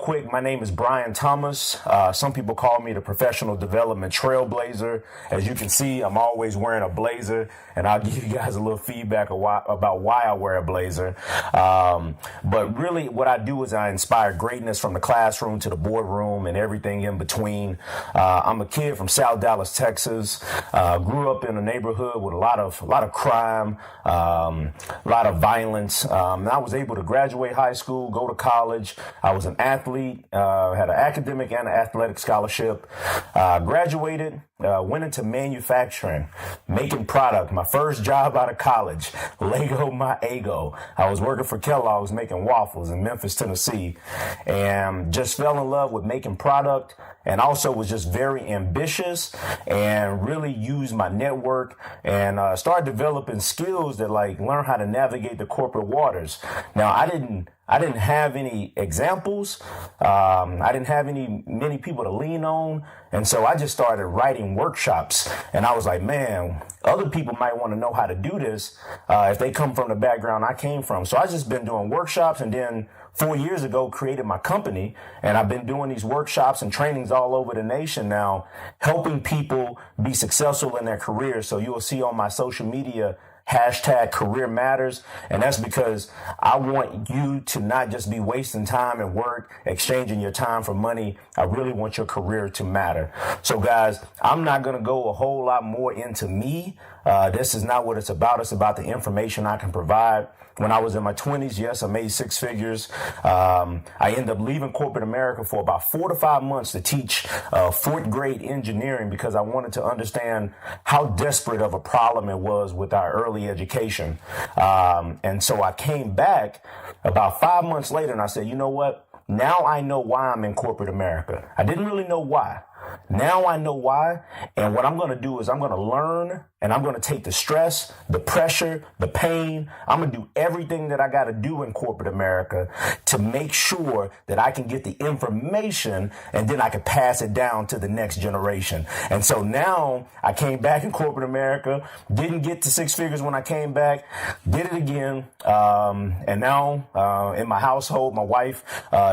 quick, my name is Brian Thomas. Some people call me the professional development trailblazer. As you can see, I'm always wearing a blazer, and I'll give you guys a little feedback about why I wear a blazer. But really what I do is I inspire greatness from the classroom to the boardroom and everything in between. I'm a kid from South Dallas, Texas. Grew up in a neighborhood with a lot of crime, a lot of violence. I was able to graduate high school, go to college. I was an athlete, had an academic and an athletic scholarship. Graduated, went into manufacturing, making product. My first job out of college, Lego my ego. I was working for Kellogg's making waffles in Memphis, Tennessee, and just fell in love with making product, and also was just very ambitious and really used my network and started developing skills that learn how to navigate the corporate waters. Now, I didn't have any examples. I didn't have many people to lean on. And so I just started writing workshops, and I was like, man, other people might want to know how to do this if they come from the background I came from. So I just been doing workshops, and then 4 years ago created my company, and I've been doing these workshops and trainings all over the nation now, helping people be successful in their careers. So you will see on my social media, #career matters. And that's because I want you to not just be wasting time and work, exchanging your time for money. I really want your career to matter. So guys, I'm not going to go a whole lot more into me. This is not what it's about. It's about the information I can provide. When I was in my 20s, yes, I made six figures. I ended up leaving corporate America for about 4 to 5 months to teach fourth grade engineering because I wanted to understand how desperate of a problem it was with our early education. And so I came back about 5 months later and I said, you know what? Now I know why I'm in corporate America. I didn't really know why. Now I know why. And what I'm going to do is I'm going to learn, and I'm going to take the stress, the pressure, the pain. I'm going to do everything that I got to do in corporate America to make sure that I can get the information, and then I can pass it down to the next generation. And so now I came back in corporate America, didn't get to six figures when I came back, did it again. And now in my household, my wife,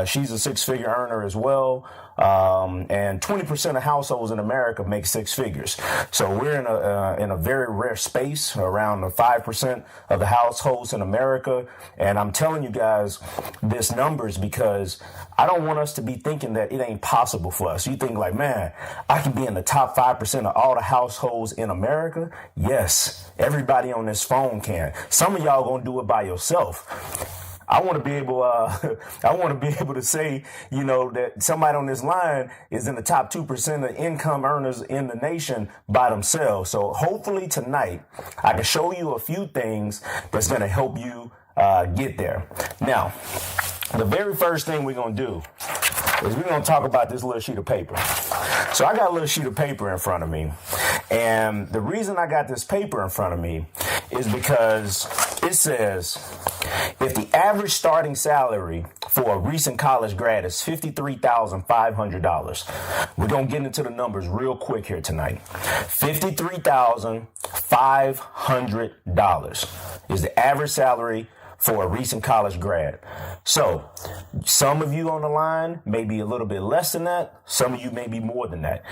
she's a six-figure earner as well. And 20% of households in America make six figures. So we're in a very rare space, around 5% of the households in America. And I'm telling you guys this numbers because I don't want us to be thinking that it ain't possible for us. You think like, man, I can be in the top 5% of all the households in America. Yes, everybody on this phone can. Some of y'all gonna do it by yourself. I want to be able to say, that somebody on this line is in the top 2% of income earners in the nation by themselves. So hopefully tonight I can show you a few things that's going to help you get there. Now, the very first thing we're going to do is we're going to talk about this little sheet of paper. So I got a little sheet of paper in front of me. And the reason I got this paper in front of me is because it says, if the average starting salary for a recent college grad is $53,500, we're going to get into the numbers real quick here tonight. $53,500 is the average salary for a recent college grad. So some of you on the line may be a little bit less than that. Some of you may be more than that.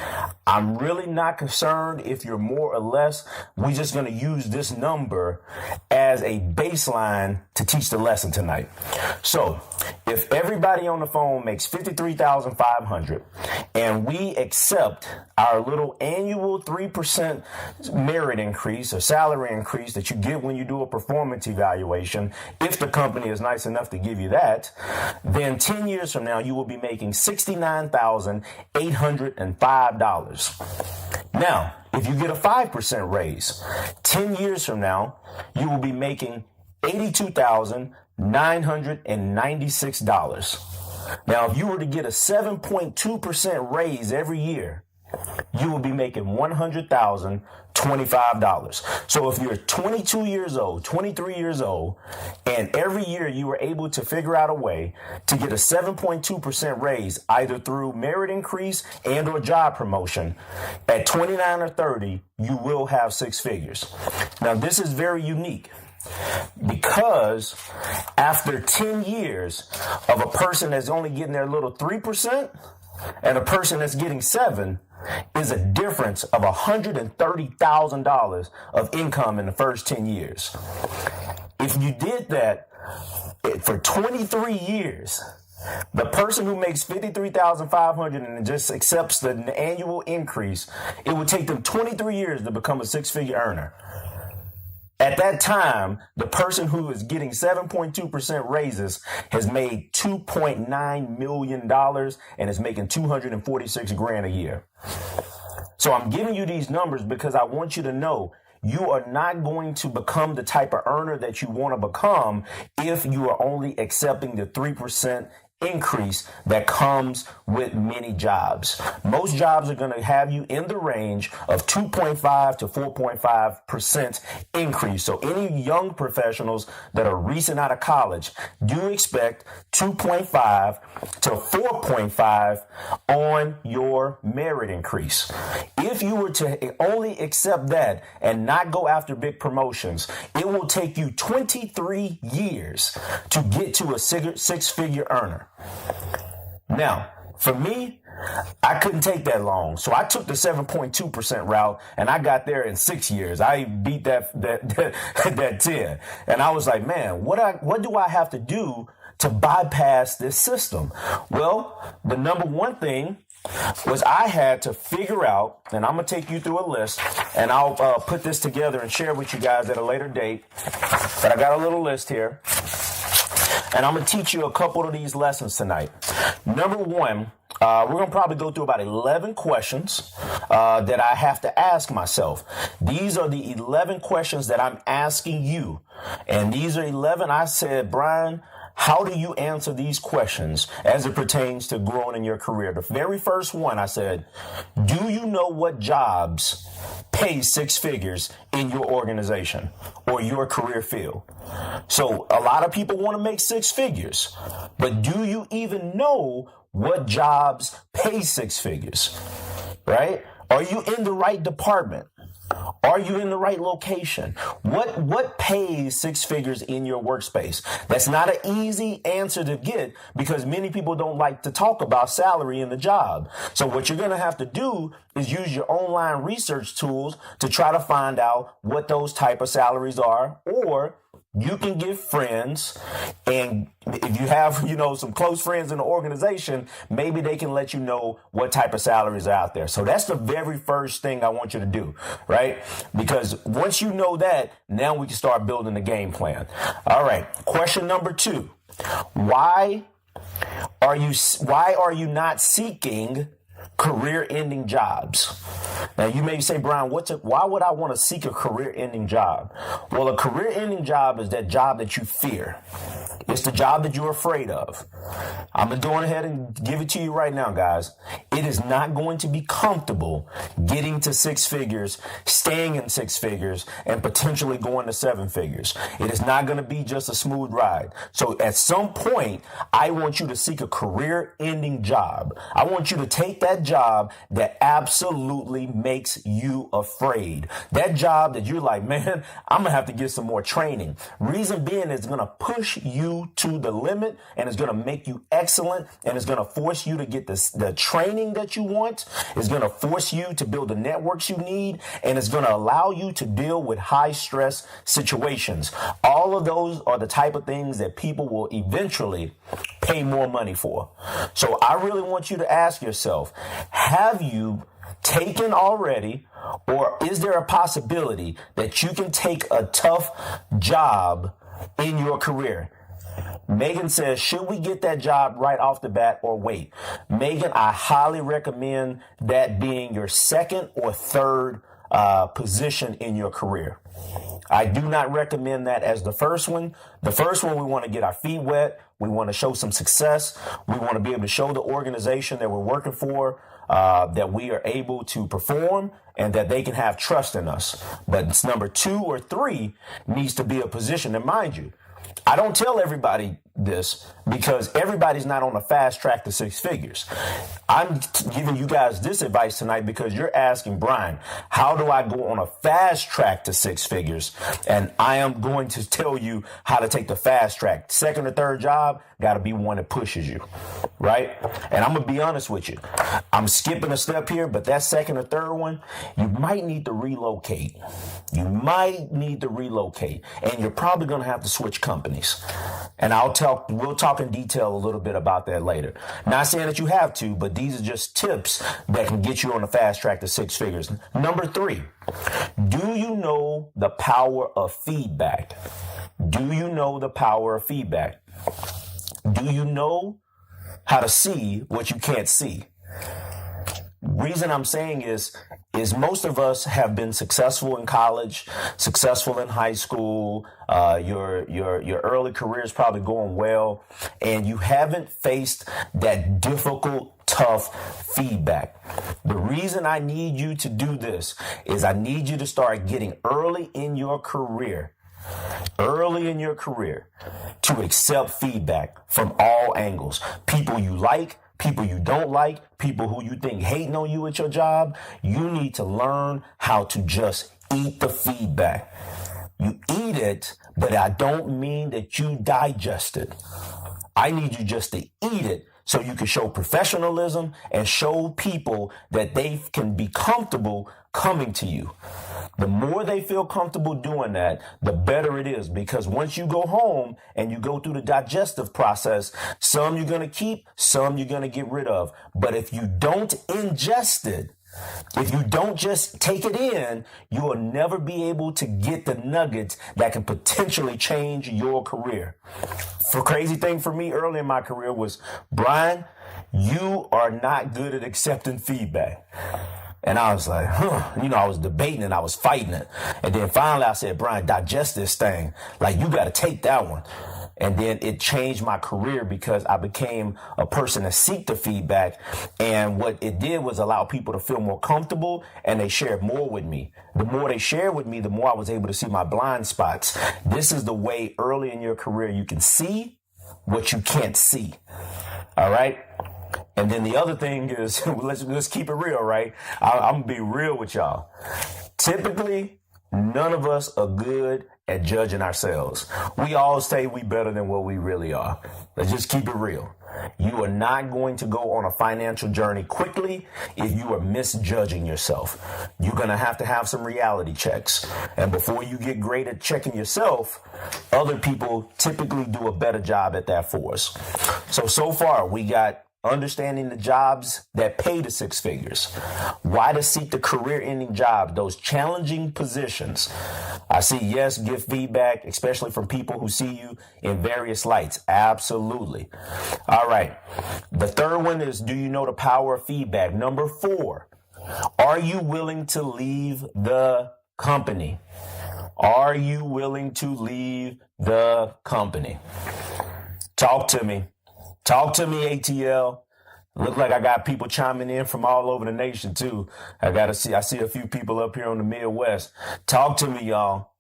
I'm really not concerned if you're more or less. We're just going to use this number as a baseline to teach the lesson tonight. So if everybody on the phone makes $53,500 and we accept our little annual 3% merit increase or salary increase that you get when you do a performance evaluation, if the company is nice enough to give you that, then 10 years from now, you will be making $69,805. Now, if you get a 5% raise, 10 years from now, you will be making $82,996. Now, if you were to get a 7.2% raise every year, you will be making $100,025. So if you're 22 years old, 23 years old, and every year you were able to figure out a way to get a 7.2% raise, either through merit increase and or job promotion, at 29 or 30, you will have six figures. Now, this is very unique. Because after 10 years of a person that's only getting their little 3% and a person that's getting 7 is a difference of $130,000 of income in the first 10 years. If you did that for 23 years, the person who makes $53,500 and just accepts the annual increase, it would take them 23 years to become a six-figure earner. At that time, the person who is getting 7.2% raises has made $2.9 million and is making $246,000 a year. So I'm giving you these numbers because I want you to know you are not going to become the type of earner that you want to become if you are only accepting the 3% increase that comes with many jobs. Most jobs are going to have you in the range of 2.5 to 4.5% increase. So any young professionals that are recent out of college, do expect 2.5 to 4.5 on your merit increase. If you were to only accept that and not go after big promotions, it will take you 23 years to get to a six-figure earner. Now, for me, I couldn't take that long. So I took the 7.2% route and I got there in 6 years. I beat that 10. And I was like, man, what do I have to do to bypass this system? Well, the number one thing was I had to figure out, and I'm going to take you through a list, and I'll put this together and share with you guys at a later date. But I got a little list here. And I'm going to teach you a couple of these lessons tonight. Number one, we're going to probably go through about 11 questions that I have to ask myself. These are the 11 questions that I'm asking you. And these are 11 I said, Brian, how do you answer these questions as it pertains to growing in your career? The very first one I said, do you know what jobs pay six figures in your organization or your career field? So a lot of people want to make six figures, but do you even know what jobs pay six figures, right? Are you in the right department? Are you in the right location? What pays six figures in your workspace? That's not an easy answer to get because many people don't like to talk about salary in the job. So what you're going to have to do is use your online research tools to try to find out what those type of salaries are, or you can get friends, and if you have, some close friends in the organization, maybe they can let you know what type of salaries are out there. So that's the very first thing I want you to do, right? Because once you know that, now we can start building the game plan. All right. Question number 2. Why are you not seeking career-ending jobs? Now, you may say, Brian, why would I want to seek a career-ending job? Well, a career-ending job is that job that you fear. It's the job that you're afraid of. I'm going to go ahead and give it to you right now, guys. It is not going to be comfortable getting to six figures, staying in six figures, and potentially going to seven figures. It is not going to be just a smooth ride. So at some point, I want you to seek a career-ending job. I want you to take that job that absolutely makes you afraid. That job that you're like, man, I'm going to have to get some more training. Reason being, it's going to push you to the limit, and it's going to make you excellent, and it's going to force you to get the training that you want. It's going to force you to build the networks you need, and it's going to allow you to deal with high stress situations. All of those are the type of things that people will eventually pay more money for. So I really want you to ask yourself, have you taken already, or is there a possibility that you can take a tough job in your career? Megan says, should we get that job right off the bat or wait? Megan, I highly recommend that being your second or third position in your career. I do not recommend that as the first one. The first one, we want to get our feet wet. We want to show some success. We want to be able to show the organization that we're working for that we are able to perform and that they can have trust in us. But it's number 2 or 3 needs to be a position. And mind you, I don't tell everybody this because everybody's not on a fast track to six figures. I'm giving you guys this advice tonight because you're asking, Brian, how do I go on a fast track to six figures? And I am going to tell you how to take the fast track. Second or third job got to be one that pushes you, right? And I'm going to be honest with you. I'm skipping a step here, but that second or third one, you might need to relocate. You might need to relocate, and you're probably going to have to switch companies. And we'll talk in detail a little bit about that later. Not saying that you have to, but these are just tips that can get you on a fast track to six figures. Number 3, do you know the power of feedback? Do you know the power of feedback? Do you know how to see what you can't see? Reason I'm saying is most of us have been successful in college, successful in high school. Your early career is probably going well, and you haven't faced that difficult, tough feedback. The reason I need you to do this is I need you to start getting early in your career to accept feedback from all angles. People you like, people you don't like, people who you think hating on you at your job. You need to learn how to just eat the feedback. You eat it, but I don't mean that you digest it. I need you just to eat it so you can show professionalism and show people that they can be comfortable coming to you. The more they feel comfortable doing that, the better it is, because once you go home and you go through the digestive process, some you're going to keep, some you're going to get rid of. But if you don't ingest it, if you don't just take it in, you will never be able to get the nuggets that can potentially change your career. The crazy thing for me early in my career was, Brian, you are not good at accepting feedback. And I was like, I was debating and I was fighting it. And then finally I said, Brian, digest this thing. Like, you got to take that one. And then it changed my career because I became a person to seek the feedback. And what it did was allow people to feel more comfortable, and they shared more with me. The more they shared with me, the more I was able to see my blind spots. This is the way early in your career you can see what you can't see. All right. And then the other thing is, let's keep it real, right? I'm going to be real with y'all. Typically, none of us are good at judging ourselves. We all say we better than what we really are. Let's just keep it real. You are not going to go on a financial journey quickly if you are misjudging yourself. You're going to have some reality checks. And before you get great at checking yourself, other people typically do a better job at that for us. So far, we got understanding the jobs that pay the six figures, why to seek the career-ending job, those challenging positions. I see, yes, give feedback, especially from people who see you in various lights. Absolutely. All right. The third one is, do you know the power of feedback? Number 4, are you willing to leave the company? Are you willing to leave the company? Talk to me. Talk to me, ATL. Look like I got people chiming in from all over the nation too. I see a few people up here on the Midwest. Talk to me, y'all.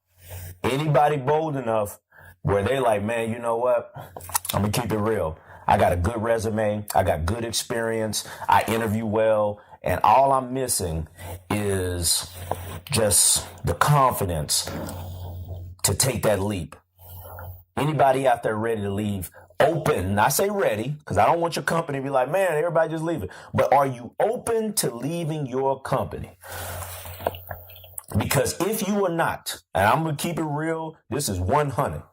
Anybody bold enough where they like, man, you know what? I'm gonna keep it real. I got a good resume. I got good experience. I interview well. And all I'm missing is just the confidence to take that leap. Anybody out there ready to leave? Open, I say ready, because I don't want your company to be like, man, everybody just leave it. But are you open to leaving your company? Because if you are not, and I'm going to keep it real, this is 100.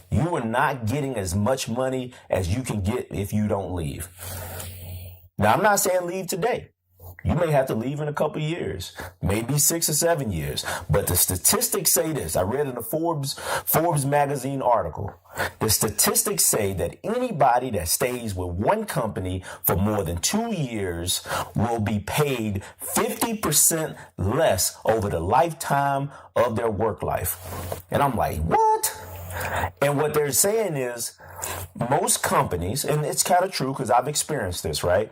You are not getting as much money as you can get if you don't leave. Now, I'm not saying leave today. You may have to leave in a couple of years, maybe 6 or 7 years. But the statistics say this. I read in a Forbes magazine article. The statistics say that anybody that stays with one company for more than 2 years will be paid 50% less over the lifetime of their work life. And I'm like, what? And what they're saying is, most companies, and it's kind of true because I've experienced this, right?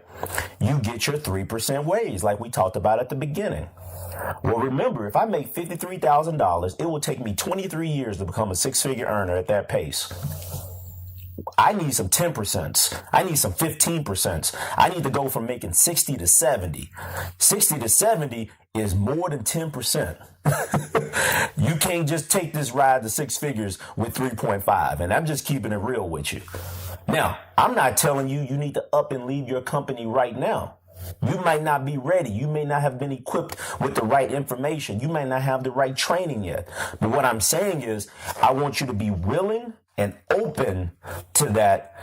You get your 3% wage like we talked about at the beginning. Well, remember, if I make $53,000, it will take me 23 years to become a six-figure earner at that pace. I need some 10%. I need some 15%. I need to go from making 60 to 70. 60 to 70 is more than 10%. You can't just take this ride to six figures with 3.5. And I'm just keeping it real with you. Now, I'm not telling you you need to up and leave your company right now. You might not be ready. You may not have been equipped with the right information. You might not have the right training yet. But what I'm saying is I want you to be willing and open to that,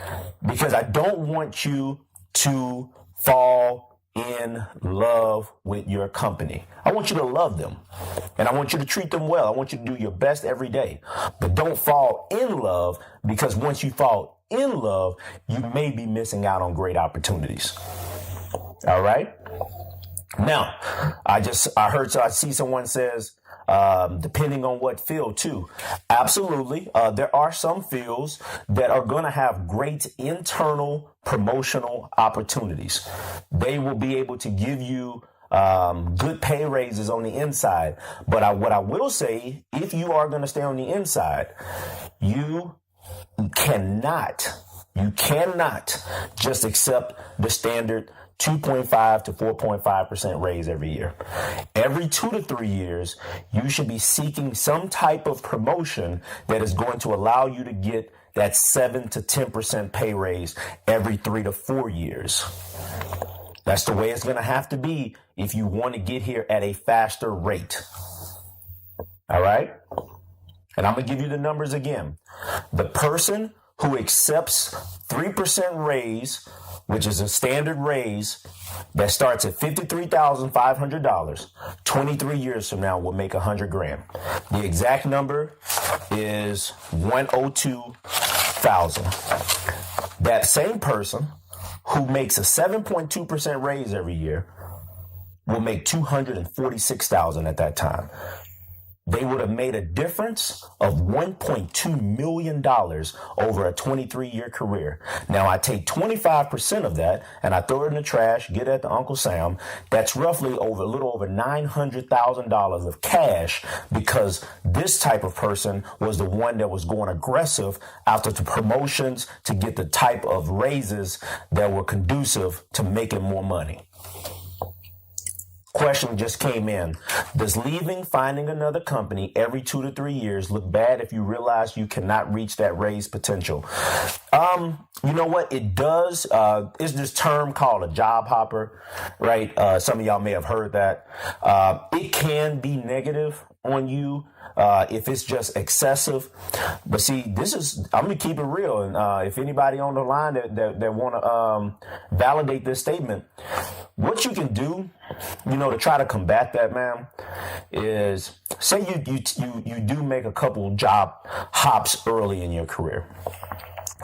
because I don't want you to fall in love with your company. I want you to love them, and I want you to treat them well. I want you to do your best every day, but don't fall in love, because once you fall in love, you may be missing out on great opportunities. All right. Now, I see someone says, depending on what field too. Absolutely. There are some fields that are going to have great internal promotional opportunities. They will be able to give you good pay raises on the inside. But what I will say, if you are going to stay on the inside, you cannot just accept the standard 2.5 to 4.5% raise every year. Every 2 to 3 years, you should be seeking some type of promotion that is going to allow you to get that 7 to 10% pay raise every 3 to 4 years. That's the way it's going to have to be if you want to get here at a faster rate. All right? And I'm going to give you the numbers again. The person who accepts 3% raise, which is a standard raise that starts at $53,500, 23 years from now will make $100,000. The exact number is 102,000. That same person who makes a 7.2% raise every year will make $246,000 at that time. They would have made a difference of $1.2 million over a 23-year career. Now, I take 25% of that and I throw it in the trash, get it to Uncle Sam. That's roughly a little over $900,000 of cash, because this type of person was the one that was going aggressive after the promotions to get the type of raises that were conducive to making more money. Question just came in. Does finding another company every 2 to 3 years look bad if you realize you cannot reach that raise potential? You know what? It does. It's this term called a job hopper, right? Some of y'all may have heard that. It can be negative on you if it's just excessive. But see, I'm going to keep it real. And if anybody on the line that want to validate this statement, what you can do, to try to combat that, man, is say you do make a couple job hops early in your career.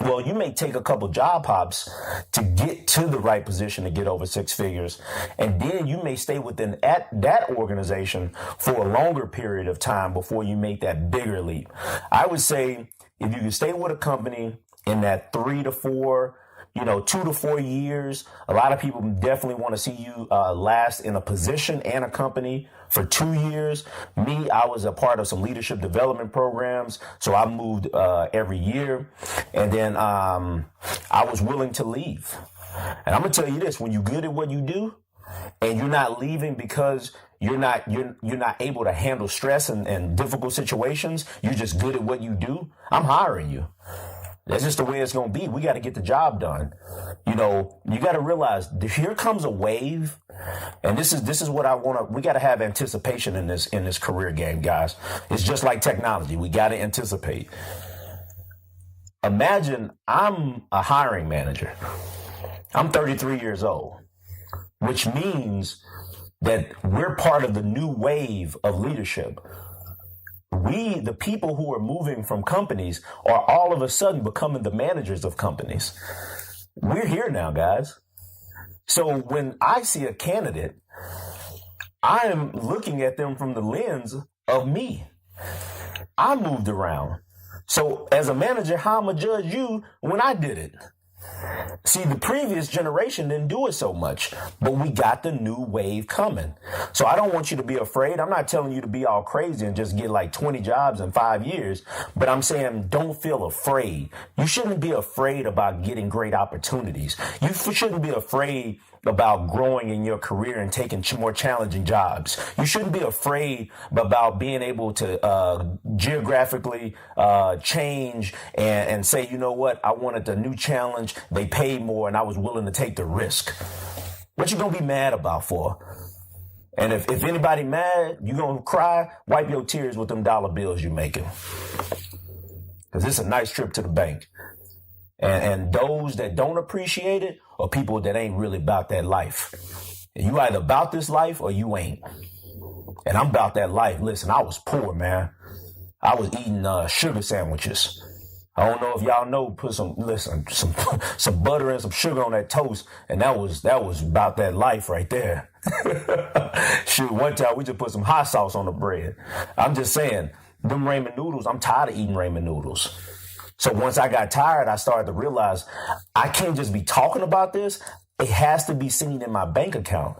Well, you may take a couple job hops to get to the right position to get over six figures. And then you may stay within that organization for a longer period of time before you make that bigger leap. I would say if you can stay with a company in that 3 to 4, 2 to 4 years, a lot of people definitely want to see you last in a position and a company for 2 years. Me, I was a part of some leadership development programs, so I moved every year, and then I was willing to leave. And I'm gonna tell you this: when you're good at what you do, and you're not leaving because you're not able to handle stress and difficult situations, you're just good at what you do, I'm hiring you. That's just the way it's going to be. We got to get the job done. You got to realize here comes a wave. And this is what we got to have anticipation in this career game, guys. It's just like technology. We got to anticipate. Imagine I'm a hiring manager. I'm 33 years old, which means that we're part of the new wave of leadership. We, the people who are moving from companies, are all of a sudden becoming the managers of companies. We're here now, guys. So when I see a candidate, I am looking at them from the lens of me. I moved around. So as a manager, how am I gonna judge you when I did it? See, the previous generation didn't do it so much, but we got the new wave coming. So I don't want you to be afraid. I'm not telling you to be all crazy and just get like 20 jobs in 5 years, but I'm saying don't feel afraid. You shouldn't be afraid about getting great opportunities. You shouldn't be afraid about growing in your career and taking more challenging jobs. You shouldn't be afraid about being able to geographically change and say, you know what, I wanted a new challenge. They paid more and I was willing to take the risk. What you gonna be mad about for? And if anybody mad, you gonna cry, wipe your tears with them dollar bills you're making. Because it's a nice trip to the bank. And those that don't appreciate it are people that ain't really about that life. And you either about this life or you ain't. And I'm about that life. Listen, I was poor, man. I was eating sugar sandwiches. I don't know if y'all know, put some butter and some sugar on that toast, and that was about that life right there. Shoot, one time we just put some hot sauce on the bread. I'm just saying, them ramen noodles, I'm tired of eating ramen noodles. So once I got tired, I started to realize I can't just be talking about this. It has to be seen in my bank account.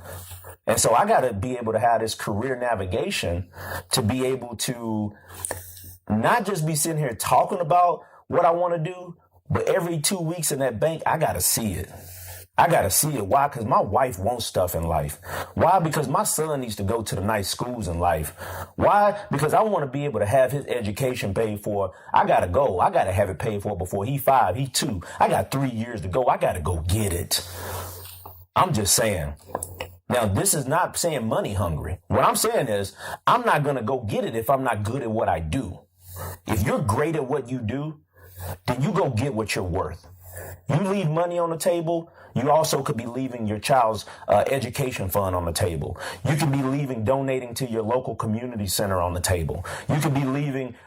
And so I got to be able to have this career navigation to be able to not just be sitting here talking about what I want to do, but every 2 weeks in that bank, I got to see it. I got to see it. Why? Because my wife wants stuff in life. Why? Because my son needs to go to the nice schools in life. Why? Because I want to be able to have his education paid for. I got to go. I got to have it paid for before he's 5, he's 2. I got 3 years to go. I got to go get it. I'm just saying. Now, this is not saying money hungry. What I'm saying is I'm not going to go get it if I'm not good at what I do. If you're great at what you do, then you go get what you're worth. You leave money on the table, you also could be leaving your child's education fund on the table. You could be donating to your local community center on the table. You could be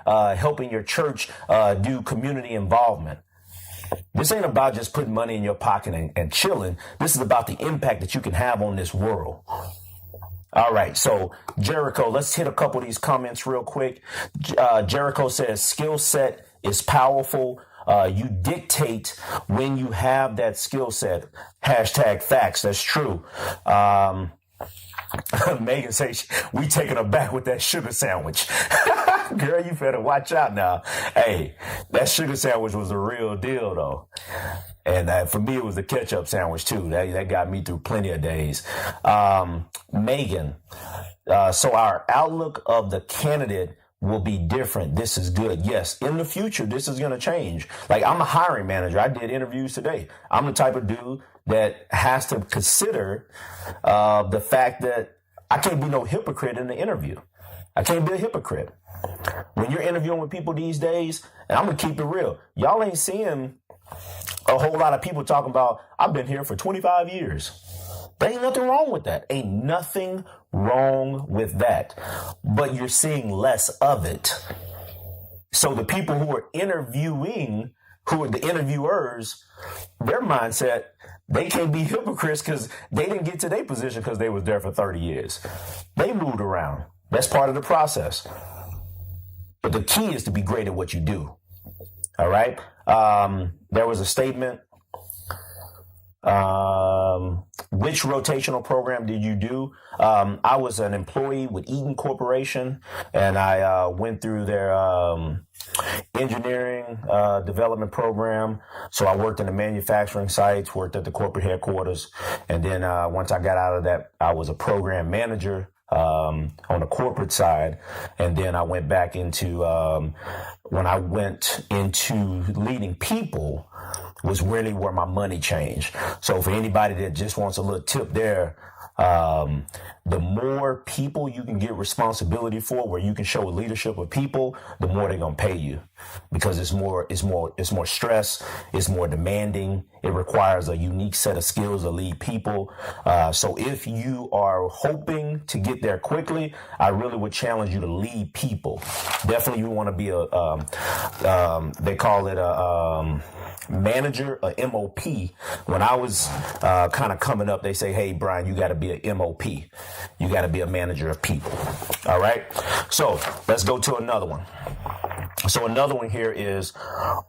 helping your church do community involvement. This ain't about just putting money in your pocket and chilling. This is about the impact that you can have on this world. All right, so Jericho, let's hit a couple of these comments real quick. Jericho says, skill set is powerful. You dictate when you have that skill set. Hashtag facts. That's true. Megan says, we taking her back with that sugar sandwich. Girl, you better watch out now. Hey, that sugar sandwich was a real deal, though. And for me, it was the ketchup sandwich, too. That got me through plenty of days. Megan, so our outlook of the candidate will be different. This is good. Yes, in the future, this is going to change. Like, I'm a hiring manager. I did interviews today. I'm the type of dude that has to consider the fact that I can't be no hypocrite in the interview. I can't be a hypocrite. When you're interviewing with people these days, and I'm going to keep it real, y'all ain't seeing a whole lot of people talking about, I've been here for 25 years. There ain't nothing wrong with that. Ain't nothing wrong with that. But you're seeing less of it. So the people who are interviewing, who are the interviewers, their mindset, they can't be hypocrites because they didn't get to their position because they was there for 30 years. They moved around. That's part of the process. But the key is to be great at what you do. All right. There was a statement. Which rotational program did you do? I was an employee with Eaton Corporation, and I went through their engineering development program. So I worked in the manufacturing sites, worked at the corporate headquarters, and then once I got out of that, I was a program manager on the corporate side, and then I went back into when I went into leading people was really where my money changed. So for anybody that just wants a little tip there, the more people you can get responsibility for, where you can show leadership of people, the more they're gonna pay you, because it's more stress, it's more demanding. It requires a unique set of skills to lead people. So if you are hoping to get there quickly, I really would challenge you to lead people. Definitely, you want to be they call it a manager, a MOP. When I was kind of coming up, they say, hey, Brian, you got to be a MOP. You got to be a manager of people. All right. So let's go to another one. So another one here is,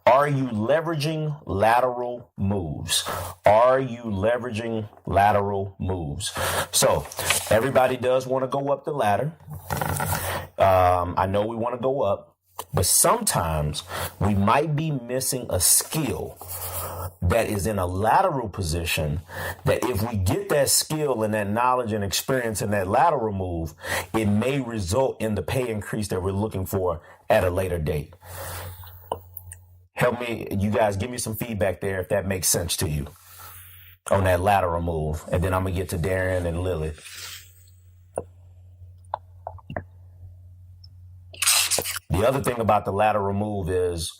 are you leveraging lateral moves? Are you leveraging lateral moves? So everybody does want to go up the ladder. I know we want to go up, but sometimes we might be missing a skill that is in a lateral position, that if we get that skill and that knowledge and experience in that lateral move, it may result in the pay increase that we're looking for at a later date. Help me, you guys, give me some feedback there if that makes sense to you on that lateral move. And then I'm going to get to Darren and Lily. The other thing about the lateral move is,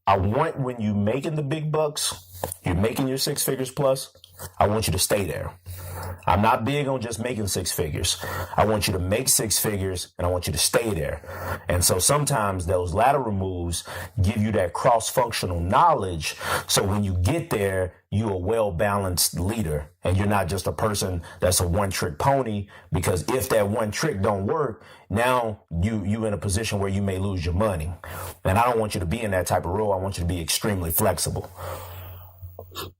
I want, when you're making the big bucks, you're making your 6 figures plus, I want you to stay there. I'm not big on just making 6 figures. I want you to make 6 figures and I want you to stay there. And so sometimes those lateral moves give you that cross-functional knowledge. So when you get there, you're a well-balanced leader and you're not just a person that's a one-trick pony, because if that one trick don't work, now you in a position where you may lose your money. And I don't want you to be in that type of role. I want you to be extremely flexible.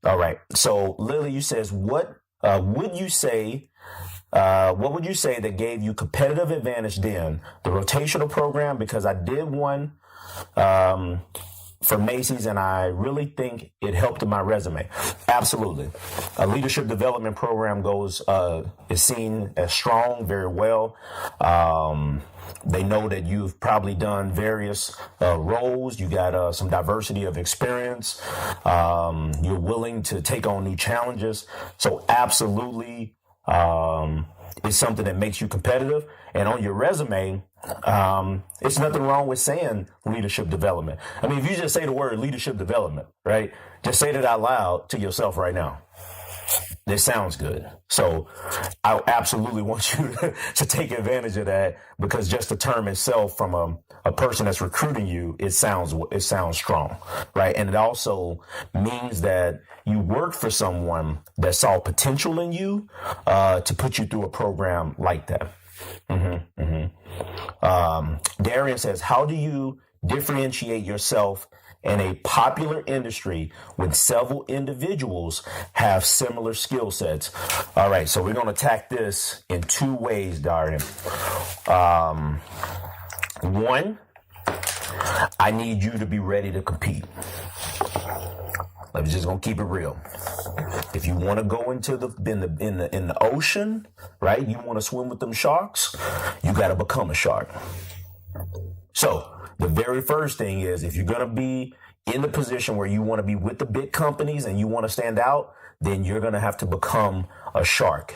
All right. So Lily, you says, what would you say that gave you competitive advantage then? The rotational program, because I did one for Macy's and I really think it helped in my resume. Absolutely. A leadership development program is seen as strong very well. They know that you've probably done various roles. You got some diversity of experience. You're willing to take on new challenges. So absolutely, it's something that makes you competitive. And on your resume, it's nothing wrong with saying leadership development. I mean, if you just say the word leadership development, right? Just say that out loud to yourself right now. This sounds good. So I absolutely want you to take advantage of that, because just the term itself from a person that's recruiting you, it sounds strong, right? And it also means that you work for someone that saw potential in you to put you through a program like that. Darian says, how do you differentiate yourself in a popular industry when several individuals have similar skill sets? All right, so we're going to attack this in 2 ways, Darian. One, I need you to be ready to compete. I'm just gonna keep it real. If you want to go into in the ocean, right? You want to swim with them sharks. You got to become a shark. So the very first thing is, if you're gonna be in the position where you want to be with the big companies and you want to stand out, then you're gonna have to become a shark.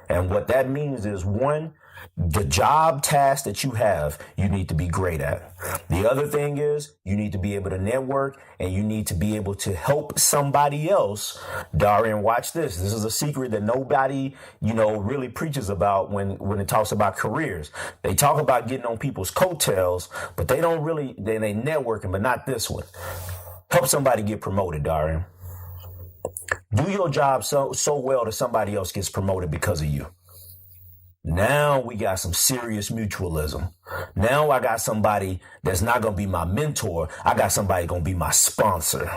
And what that means is, one, the job task that you have, you need to be great at. The other thing is, you need to be able to network and you need to be able to help somebody else. Darian, watch this. This is a secret that nobody, really preaches about when it talks about careers. They talk about getting on people's coattails, but they networking, but not this one. Help somebody get promoted, Darian. Do your job so well that somebody else gets promoted because of you. Now we got some serious mutualism. Now I got somebody that's not going to be my mentor. I got somebody going to be my sponsor.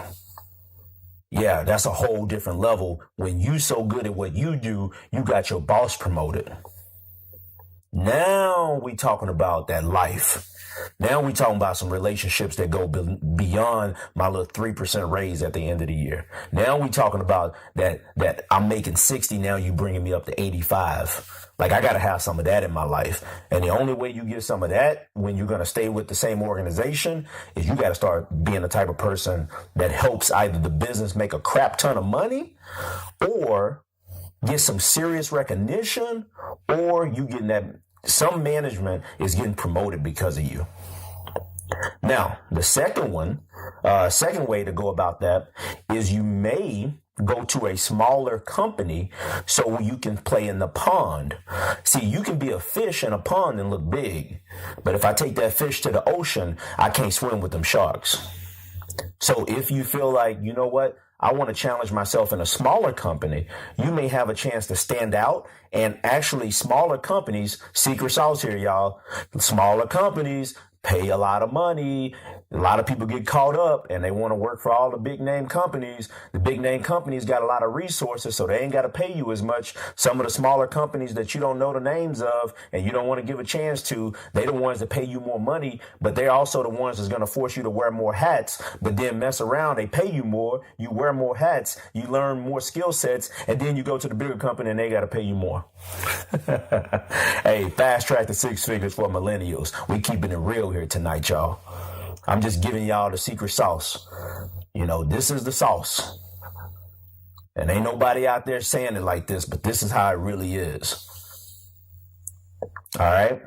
Yeah, that's a whole different level. When you so good at what you do, you got your boss promoted. Now we talking about that life. Now we talking about some relationships that go beyond my little 3% raise at the end of the year. Now we talking about that I'm making 60. Now you bringing me up to 85. Like, I got to have some of that in my life. And the only way you get some of that when you're going to stay with the same organization is you got to start being the type of person that helps either the business make a crap ton of money or get some serious recognition, or you getting that some management is getting promoted because of you. Now, the second way to go about that is you may go to a smaller company so you can play in the pond. See, you can be a fish in a pond and look big, but if I take that fish to the ocean, I can't swim with them sharks. So if you feel like, you know what, I want to challenge myself in a smaller company, you may have a chance to stand out. And actually, smaller companies, secret sauce here, y'all, smaller companies pay a lot of money. A lot of people get caught up and they want to work for all the big name companies. The big name companies got a lot of resources, so they ain't got to pay you as much. Some of the smaller companies that you don't know the names of and you don't want to give a chance to, they the ones that pay you more money, but they're also the ones that's going to force you to wear more hats, but then mess around. They pay you more. You wear more hats. You learn more skill sets, and then you go to the bigger company and they got to pay you more. Hey, fast track to six figures for millennials. We keeping it real here tonight, y'all. I'm just giving y'all the secret sauce. You know, this is the sauce. And ain't nobody out there saying it like this, but this is how it really is. All right.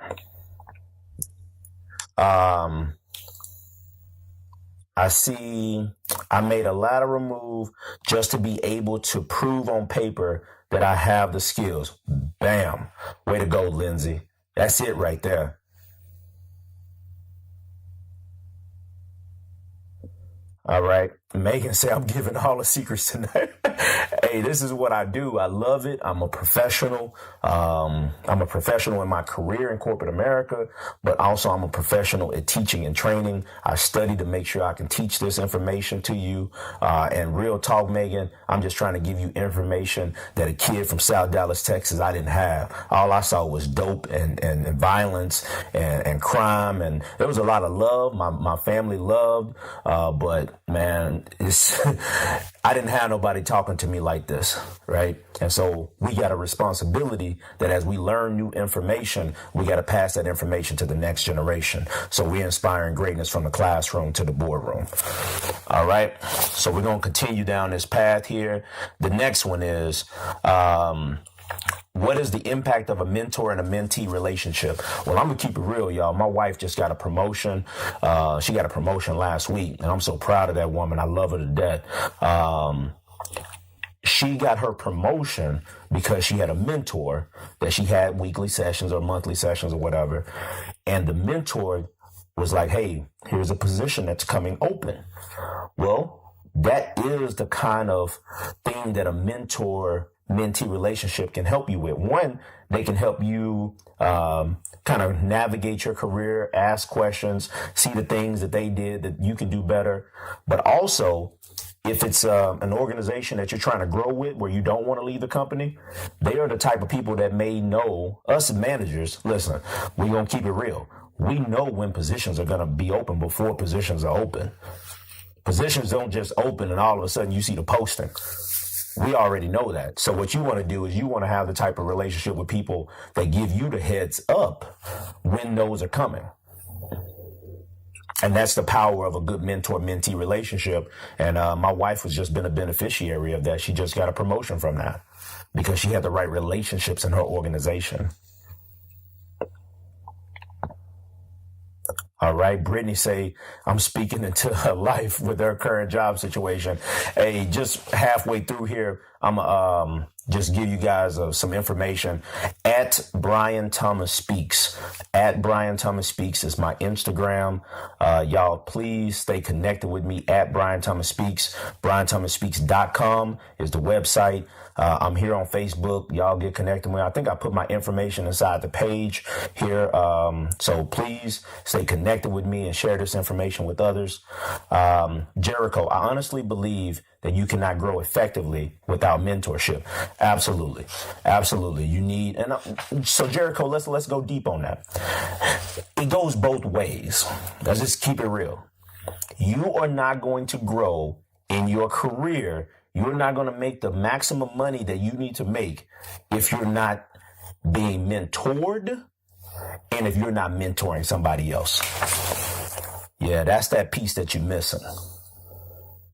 I see I made a lateral move just to be able to prove on paper that I have the skills. Bam. Way to go, Lindsay. That's it right there. All right. Megan said, I'm giving all the secrets tonight. Hey, this is what I do. I love it. I'm a professional. I'm a professional in my career in corporate America, but also I'm a professional at teaching and training. I study to make sure I can teach this information to you. And real talk, Megan, I'm just trying to give you information that a kid from South Dallas, Texas, I didn't have. All I saw was dope and violence and crime. And there was a lot of love. My family loved, but man, I didn't have nobody talking to me like this, right? And so we got a responsibility that as we learn new information, we got to pass that information to the next generation. So we're inspiring greatness from the classroom to the boardroom. All right. So we're going to continue down this path here. The next one is, what is the impact of a mentor and a mentee relationship? Well, I'm going to keep it real, y'all. My wife just got a promotion. She got a promotion last week, and I'm so proud of that woman. I love her to death. She got her promotion because she had a mentor that she had weekly sessions or monthly sessions or whatever. And the mentor was like, hey, here's a position that's coming open. Well, that is the kind of thing that a mentor-mentee relationship can help you with. One, they can help you kind of navigate your career, ask questions, see the things that they did that you can do better. But also, if it's an organization that you're trying to grow with where you don't want to leave the company, they are the type of people that may know us as managers. Listen, we're going to keep it real. We know when positions are going to be open before positions are open. Positions don't just open and all of a sudden you see the posting. We already know that. So what you want to do is you want to have the type of relationship with people that give you the heads up when those are coming. And that's the power of a good mentor-mentee relationship. And my wife has just been a beneficiary of that. She just got a promotion from that because she had the right relationships in her organization. All right. Brittany say, I'm speaking into her life with her current job situation. Hey, just halfway through here, I'm just give you guys some information. At Brian Thomas Speaks. At Brian Thomas Speaks is my Instagram. Y'all, please stay connected with me at Brian Thomas Speaks. BrianThomasSpeaks.com is the website. I'm here on Facebook. Y'all get connected with me. I think I put my information inside the page here. So please stay connected with me and share this information with others. Jericho, I honestly believe that you cannot grow effectively without mentorship. Absolutely. Absolutely. You need, and so Jericho, let's go deep on that. It goes both ways. Let's just keep it real. You are not going to grow in your career. You're not going to make the maximum money that you need to make if you're not being mentored and if you're not mentoring somebody else. Yeah, that's that piece that you're missing.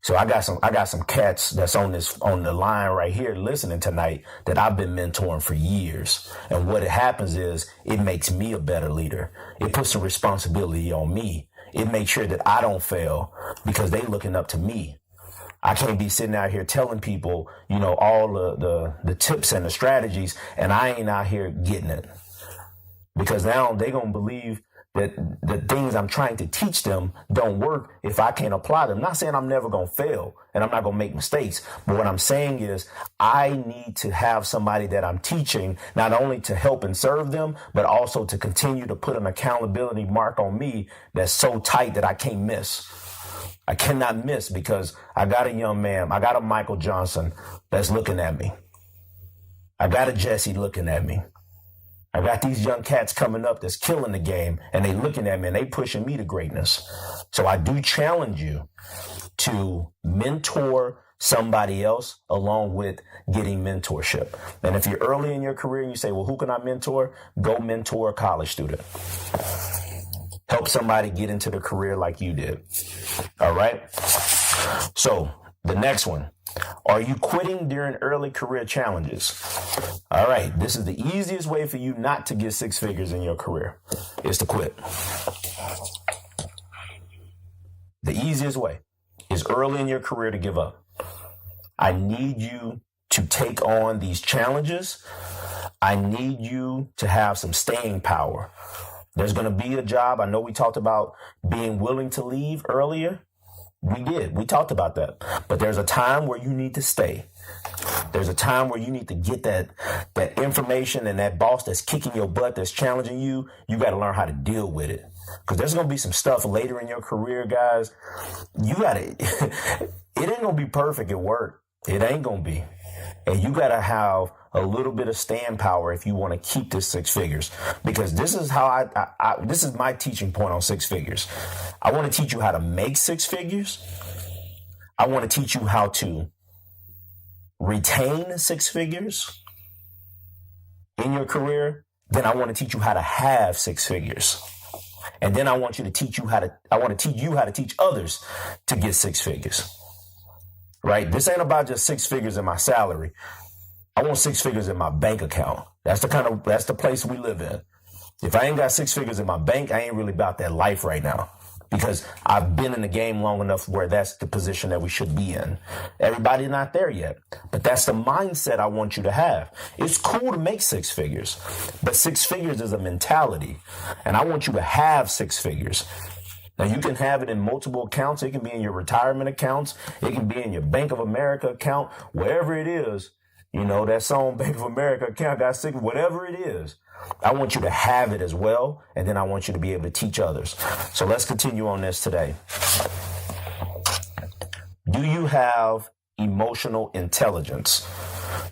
So I got some cats that's on the line right here listening tonight that I've been mentoring for years. And what happens is it makes me a better leader. It puts some responsibility on me. It makes sure that I don't fail because they looking up to me. I can't be sitting out here telling people, all the tips and the strategies, and I ain't out here getting it. Because now they going to believe that the things I'm trying to teach them don't work if I can't apply them. I'm not saying I'm never going to fail and I'm not going to make mistakes. But what I'm saying is I need to have somebody that I'm teaching not only to help and serve them, but also to continue to put an accountability mark on me that's so tight that I can't miss. I cannot miss because I got a young man. I got a Michael Johnson that's looking at me. I got a Jesse looking at me. I got these young cats coming up that's killing the game, and they looking at me and they pushing me to greatness. So I do challenge you to mentor somebody else along with getting mentorship. And if you're early in your career and you say, well, who can I mentor? Go mentor a college student. Help somebody get into the career like you did. All right. So the next one. Are you quitting during early career challenges? All right. This is the easiest way for you not to get six figures in your career is to quit. The easiest way is early in your career to give up. I need you to take on these challenges. I need you to have some staying power. There's going to be a job. I know we talked about being willing to leave earlier. We did. We talked about that. But there's a time where you need to stay. There's a time where you need to get that information, and that boss that's kicking your butt, that's challenging you, you got to learn how to deal with it. Because there's going to be some stuff later in your career, guys. You got to, it ain't going to be perfect at work. It ain't going to be. And you got to have a little bit of stand power if you want to keep this six figures. Because this is how this is my teaching point on six figures. I want to teach you how to make six figures. I want to teach you how to retain six figures in your career. Then I want to teach you how to have six figures. And then I want you to teach you how to teach others to get six figures. Right? This ain't about just six figures in my salary. I want six figures in my bank account. That's the place we live in. If I ain't got six figures in my bank, I ain't really about that life right now, because I've been in the game long enough where that's the position that we should be in. Everybody's not there yet, but that's the mindset I want you to have. It's cool to make six figures, but six figures is a mentality, and I want you to have six figures. Now, you can have it in multiple accounts. It can be in your retirement accounts. It can be in your Bank of America account, wherever it is. You know, that song, Bank of America account got six, whatever it is. I want you to have it as well. And then I want you to be able to teach others. So let's continue on this today. Do you have emotional intelligence?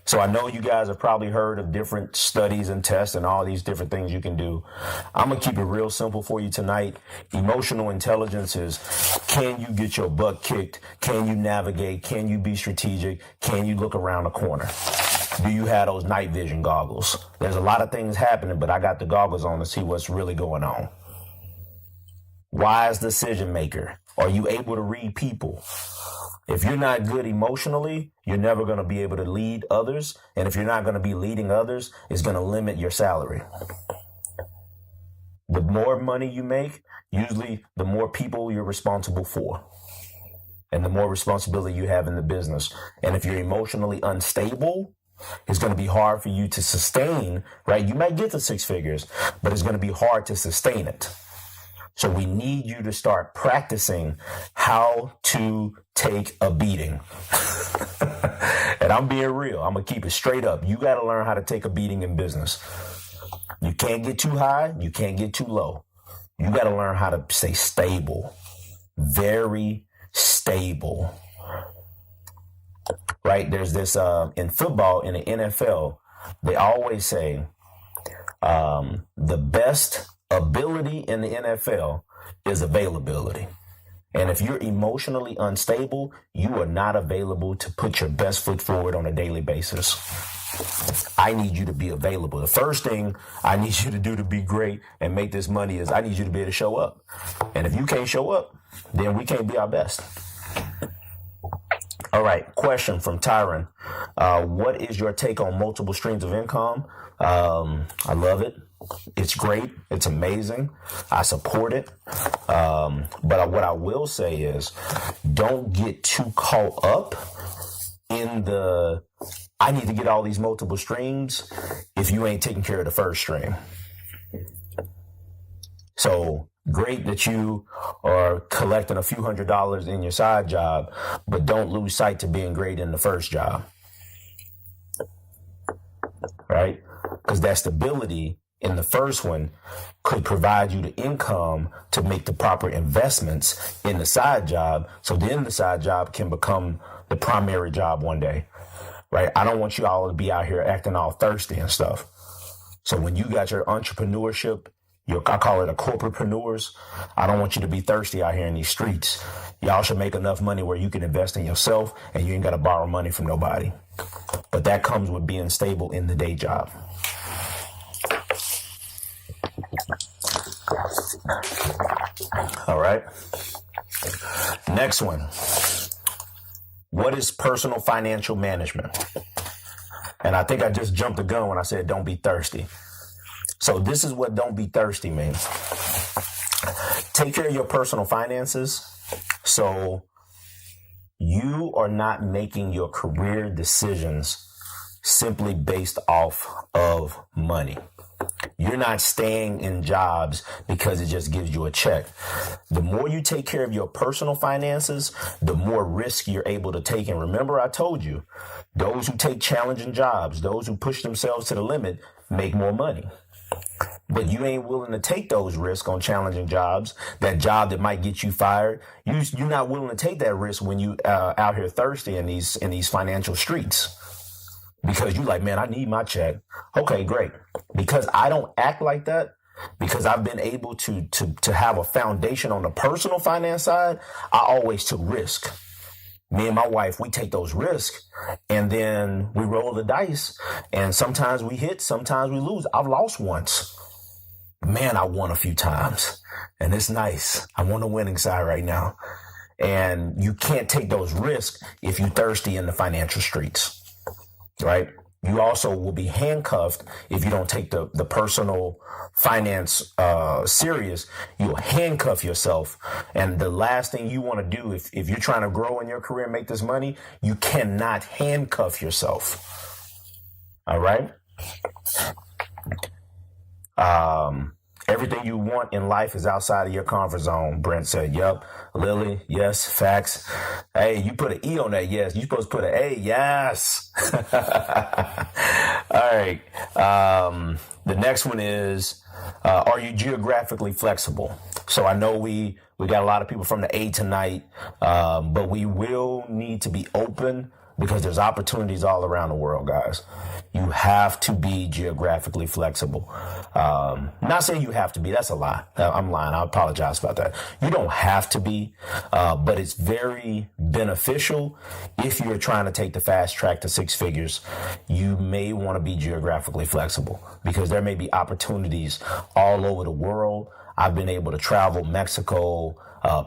So I know you guys have probably heard of different studies and tests and all these different things you can do. I'm going to keep it real simple for you tonight. Emotional intelligence is, can you get your butt kicked? Can you navigate? Can you be strategic? Can you look around a corner? Do you have those night vision goggles? There's a lot of things happening, but I got the goggles on to see what's really going on. Wise decision maker. Are you able to read people? If you're not good emotionally, you're never going to be able to lead others. And if you're not going to be leading others, it's going to limit your salary. The more money you make, usually the more people you're responsible for, and the more responsibility you have in the business. And if you're emotionally unstable, it's going to be hard for you to sustain, right? You might get to six figures, but it's going to be hard to sustain it. So we need you to start practicing how to take a beating. And I'm being real. I'm going to keep it straight up. You got to learn how to take a beating in business. You can't get too high. You can't get too low. You got to learn how to stay stable. Very stable. Right? There's this, in football, in the NFL, they always say, the best ability in the NFL is availability. And if you're emotionally unstable, you are not available to put your best foot forward on a daily basis. I need you to be available. The first thing I need you to do to be great and make this money is I need you to be able to show up. And if you can't show up, then we can't be our best. All right. Question from Tyron. What is your take on multiple streams of income? I love it. It's great. It's amazing. I support it. But what I will say is don't get too caught up in I need to get all these multiple streams if you ain't taking care of the first stream. So great that you are collecting a few $100s in your side job, but don't lose sight to being great in the first job, right? Because that stability in the first one could provide you the income to make the proper investments in the side job. So then the side job can become the primary job one day, right? I don't want you all to be out here acting all thirsty and stuff. So when you got your entrepreneurship, I call it a corporatepreneurs, I don't want you to be thirsty out here in these streets. Y'all should make enough money where you can invest in yourself and you ain't got to borrow money from nobody. But that comes with being stable in the day job. All right. Next one. What is personal financial management? And I think I just jumped the gun when I said don't be thirsty. So this is what don't be thirsty means. Take care of your personal finances so you are not making your career decisions simply based off of money. You're not staying in jobs because it just gives you a check. The more you take care of your personal finances, the more risk you're able to take. And remember, I told you, those who take challenging jobs, those who push themselves to the limit, make more money. But you ain't willing to take those risks on challenging jobs, that job that might get you fired. You're not willing to take that risk when you out here thirsty in these financial streets. Because you like, man, I need my check. Okay, great. Because I don't act like that, because I've been able to have a foundation on the personal finance side, I always took risk. Me and my wife, we take those risks and then we roll the dice. And sometimes we hit, sometimes we lose. I've lost once. Man, I won a few times and it's nice. I'm on the winning side right now. And you can't take those risks if you're thirsty in the financial streets, right? You also will be handcuffed if you don't take the personal finance serious. You'll handcuff yourself. And the last thing you want to do if you're trying to grow in your career and make this money, you cannot handcuff yourself. All right? Everything you want in life is outside of your comfort zone. Brent said, yep. Lily, yes. Facts. Hey, you put an E on that, yes. You're supposed to put an A, yes. All right. The next one is, are you geographically flexible? So I know we got a lot of people from the A tonight, but we will need to be open because there's opportunities all around the world, guys. You have to be geographically flexible. Not saying you have to be. That's a lie. I'm lying. I apologize about that. You don't have to be, but it's very beneficial if you're trying to take the fast track to six figures. You may want to be geographically flexible because there may be opportunities all over the world. I've been able to travel Mexico,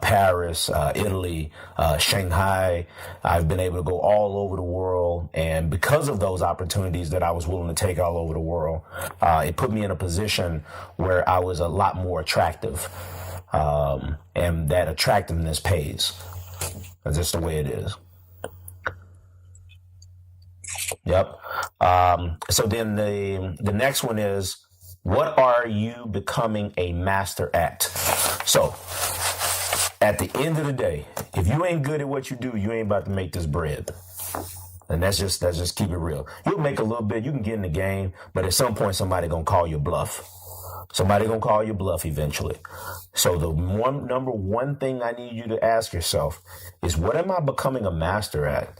Paris, Italy, Shanghai. I've been able to go all over the world. And because of those opportunities that I was willing to take all over the world, it put me in a position where I was a lot more attractive. And that attractiveness pays. That's just the way it is. Yep. So then the next one is, what are you becoming a master at? So at the end of the day, if you ain't good at what you do, you ain't about to make this bread. And that's just keep it real. You'll make a little bit, you can get in the game, but at some point somebody gonna call you bluff. Somebody gonna call you bluff eventually. So the number one thing I need you to ask yourself is, what am I becoming a master at?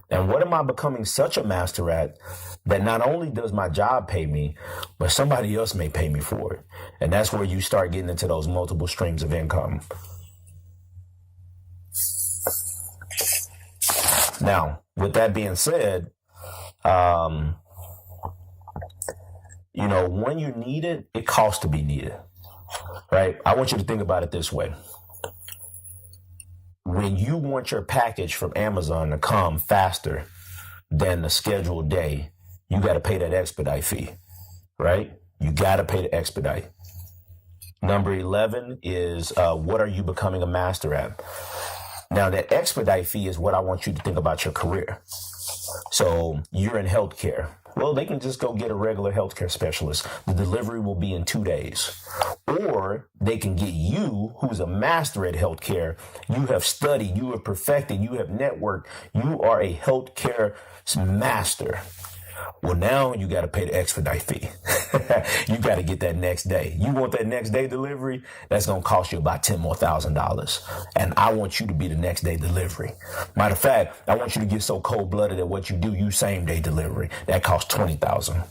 And what am I becoming such a master at that not only does my job pay me, but somebody else may pay me for it? And that's where you start getting into those multiple streams of income. Now, with that being said, when you need it, it costs to be needed, right? I want you to think about it this way. When you want your package from Amazon to come faster than the scheduled day, you got to pay that expedite fee, right? You got to pay the expedite. Number 11 is, what are you becoming a master at? Now, that expedite fee is what I want you to think about your career. So you're in healthcare. Well, they can just go get a regular healthcare specialist. The delivery will be in 2 days. Or they can get you, who's a master at healthcare. You have studied, you have perfected, you have networked. You are a healthcare master. Well, now you got to pay the expedite fee. You got to get that next day. You want that next day delivery? That's going to cost you about $10,000. And I want you to be the next day delivery. Matter of fact, I want you to get so cold blooded at what you do, you same day delivery. That costs $20,000.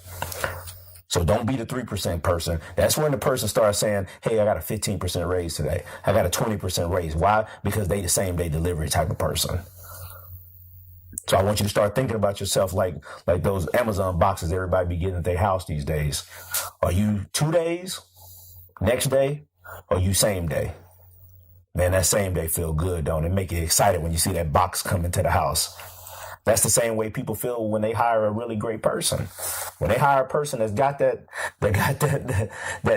So don't be the 3% person. That's when the person starts saying, hey, I got a 15% raise today. I got a 20% raise. Why? Because they the same day delivery type of person. So I want you to start thinking about yourself like those Amazon boxes everybody be getting at their house these days. Are you 2 days, next day, or you same day? Man, that same day feel good, don't it? Make you excited when you see that box come into the house. That's the same way people feel when they hire a really great person. When they hire a person that's got that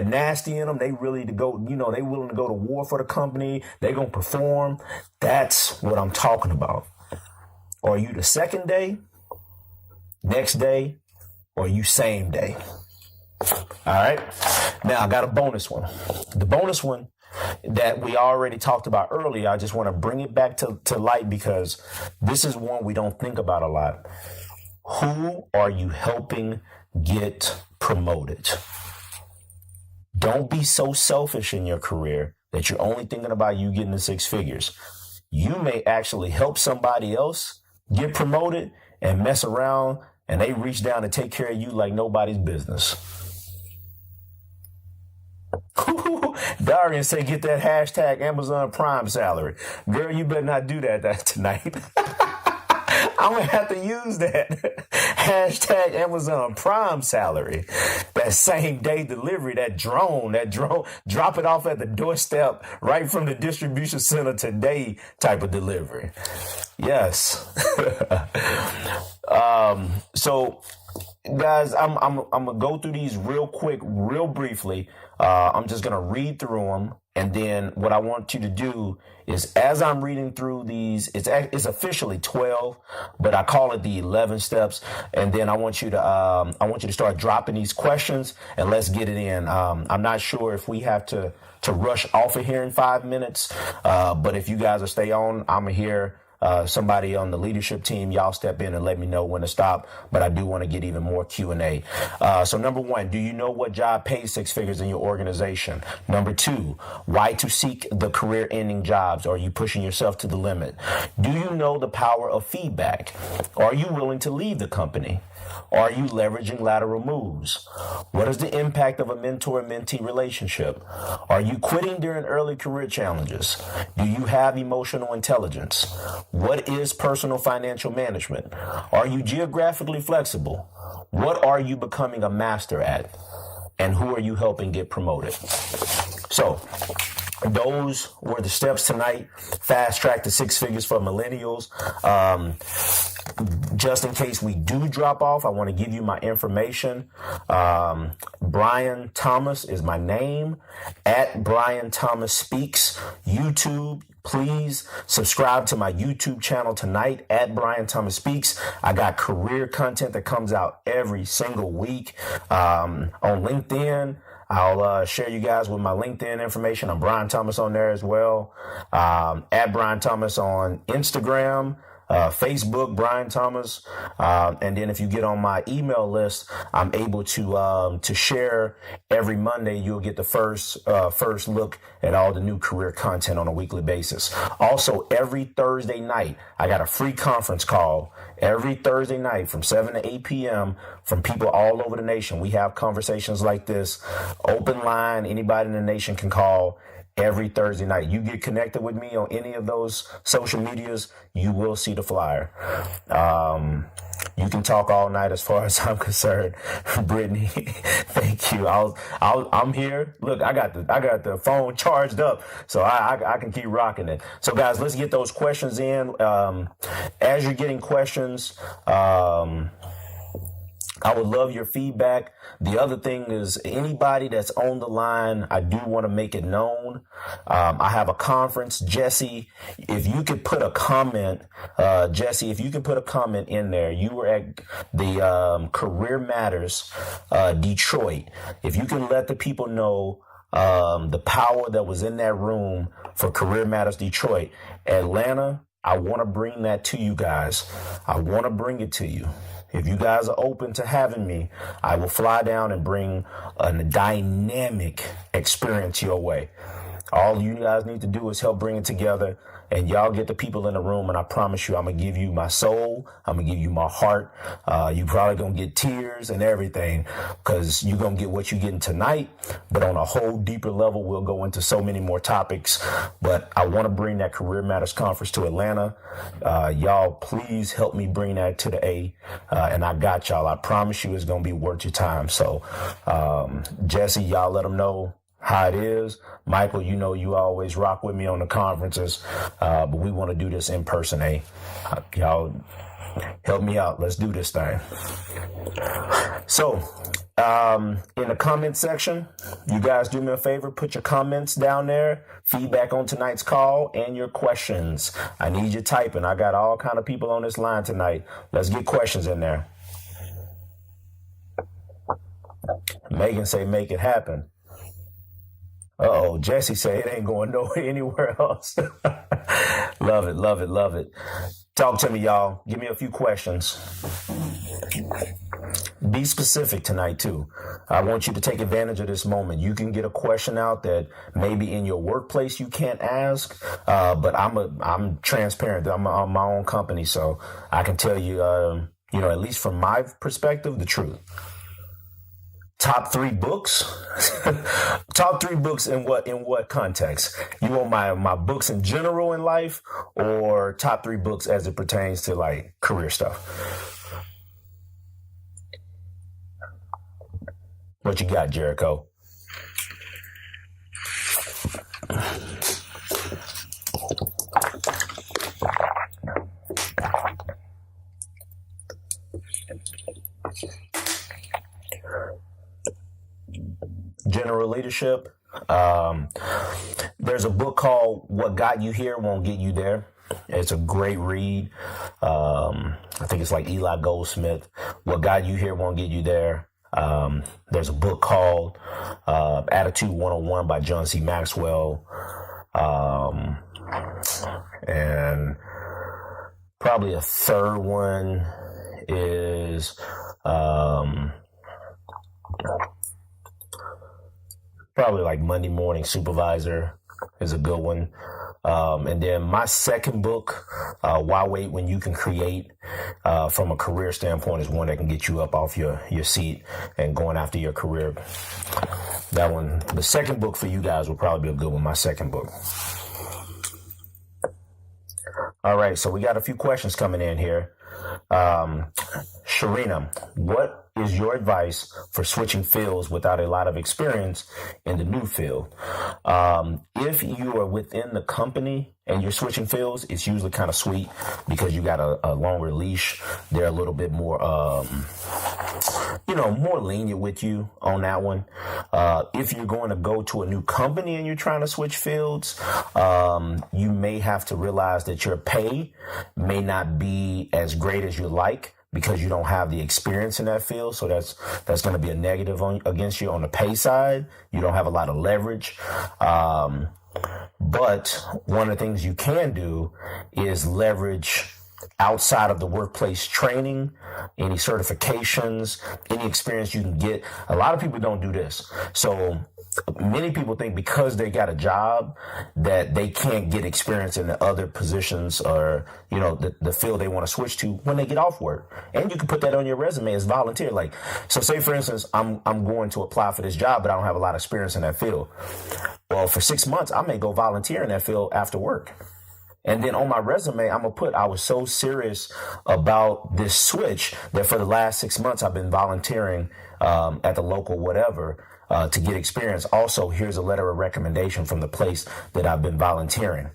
nasty in them, they really to go, they willing to go to war for the company. They gonna perform. That's what I'm talking about. Are you the second day, next day, or you same day? All right. Now I got a bonus one. The bonus one that we already talked about earlier, I just want to bring it back to light because this is one we don't think about a lot. Who are you helping get promoted? Don't be so selfish in your career that you're only thinking about you getting the 6 figures. You may actually help somebody else get promoted and mess around and they reach down to take care of you like nobody's business. Darian say, get that hashtag Amazon Prime salary. Girl, you better not do that tonight. I'm going to have to use that hashtag Amazon Prime salary. That same day delivery, that drone, drop it off at the doorstep right from the distribution center today type of delivery. Yes. So guys, I'm going to go through these real quick, real briefly. I'm just going to read through them. And then what I want you to do is, as I'm reading through these, it's officially 12, but I call it the 11 steps. And then I want you to start dropping these questions and let's get it in. I'm not sure if we have to rush off of here in 5 minutes. But if you guys will stay on, I'm here. Somebody on the leadership team, y'all step in and let me know when to stop. But I do want to get even more Q&A. So number 1, do you know what job pays 6 figures in your organization? Number 2, why to seek the career-ending jobs? Are you pushing yourself to the limit? Do you know the power of feedback? Are you willing to leave the company? Are you leveraging lateral moves? What is the impact of a mentor-mentee relationship? Are you quitting during early career challenges? Do you have emotional intelligence? What is personal financial management? Are you geographically flexible? What are you becoming a master at? And who are you helping get promoted? So, those were the steps tonight. Fast track to 6 figures for millennials. Just in case we do drop off, I want to give you my information. Brian Thomas is my name, at Brian Thomas Speaks. YouTube, please subscribe to my YouTube channel tonight, at Brian Thomas Speaks. I got career content that comes out every single week. On LinkedIn, I'll share you guys with my LinkedIn information. I'm Brian Thomas on there as well. At Brian Thomas on Instagram, Facebook, Brian Thomas. And then if you get on my email list, I'm able to share every Monday. You'll get the first look at all the new career content on a weekly basis. Also, every Thursday night, I got a free conference call every Thursday night from 7 to 8 p.m. from people all over the nation. We have conversations like this, open line. Anybody in the nation can call. Every Thursday night. You get connected with me on any of those social medias, you will see the flyer. You can talk all night as far as I'm concerned. Brittany, thank you. I'm here. Look, I got the phone charged up, so I can keep rocking it. So guys, let's get those questions in. As you're getting questions, I would love your feedback. The other thing is anybody that's on the line, I do want to make it known. I have a conference. Jesse, if you could put a comment, in there. You were at the Career Matters Detroit. If you can let the people know the power that was in that room for Career Matters Detroit. Atlanta, I want to bring that to you guys. I want to bring it to you. If you guys are open to having me, I will fly down and bring a dynamic experience your way. All you guys need to do is help bring it together, and y'all get the people in the room, and I promise you, I'm going to give you my soul. I'm going to give you my heart. You probably going to get tears and everything because you're going to get what you're getting tonight. But on a whole deeper level, we'll go into so many more topics. But I want to bring that Career Matters Conference to Atlanta. Y'all, please help me bring that to the A. And I got y'all. I promise you it's going to be worth your time. So, Jesse, y'all let them know how it is. Michael, you know you always rock with me on the conferences, but we want to do this in person, eh? Y'all help me out. Let's do this thing. So, in the comment section, you guys do me a favor, put your comments down there, feedback on tonight's call, and your questions. I need you typing. I got all kind of people on this line tonight. Let's get questions in there. Megan say, make it happen. Uh-oh, Jesse say it ain't going nowhere anywhere else. Love it, love it, love it. Talk to me, y'all. Give me a few questions. Be specific tonight, too. I want you to take advantage of this moment. You can get a question out that maybe in your workplace you can't ask, but I'm transparent. I'm my own company, so I can tell you, at least from my perspective, the truth. Top 3 books. Top 3 books in what context? You want my books in general in life, or top 3 books as it pertains to like career stuff? What you got, Jericho? General leadership. There's a book called What Got You Here Won't Get You There. It's a great read. I think it's like Eli Goldsmith. What Got You Here Won't Get You There. There's a book called Attitude 101 by John C. Maxwell. And probably a third one is probably like Monday Morning Supervisor is a good one. And then my second book, Why Wait When You Can Create, from a career standpoint, is one that can get you up off your seat and going after your career. That one, the second book for you guys will probably be a good one, my second book. All right, so we got a few questions coming in here. Sharina, what is your advice for switching fields without a lot of experience in the new field? If you are within the company and you're switching fields, it's usually kind of sweet because you got a longer leash. They're a little bit more, more lenient with you on that one. If you're going to go to a new company and you're trying to switch fields, you may have to realize that your pay may not be as great as you like, because you don't have the experience in that field. So that's going to be a negative against you on the pay side. You don't have a lot of leverage. But one of the things you can do is leverage outside of the workplace training, any certifications, any experience you can get. A lot of people don't do this. So many people think because they got a job that they can't get experience in the other positions or, the field they want to switch to when they get off work. And you can put that on your resume as volunteer. Like, so say for instance, I'm going to apply for this job, but I don't have a lot of experience in that field. Well, for 6 months, I may go volunteer in that field after work. And then on my resume, I'm going to put, I was so serious about this switch that for the last 6 months, I've been volunteering at the local whatever to get experience. Also, here's a letter of recommendation from the place that I've been volunteering.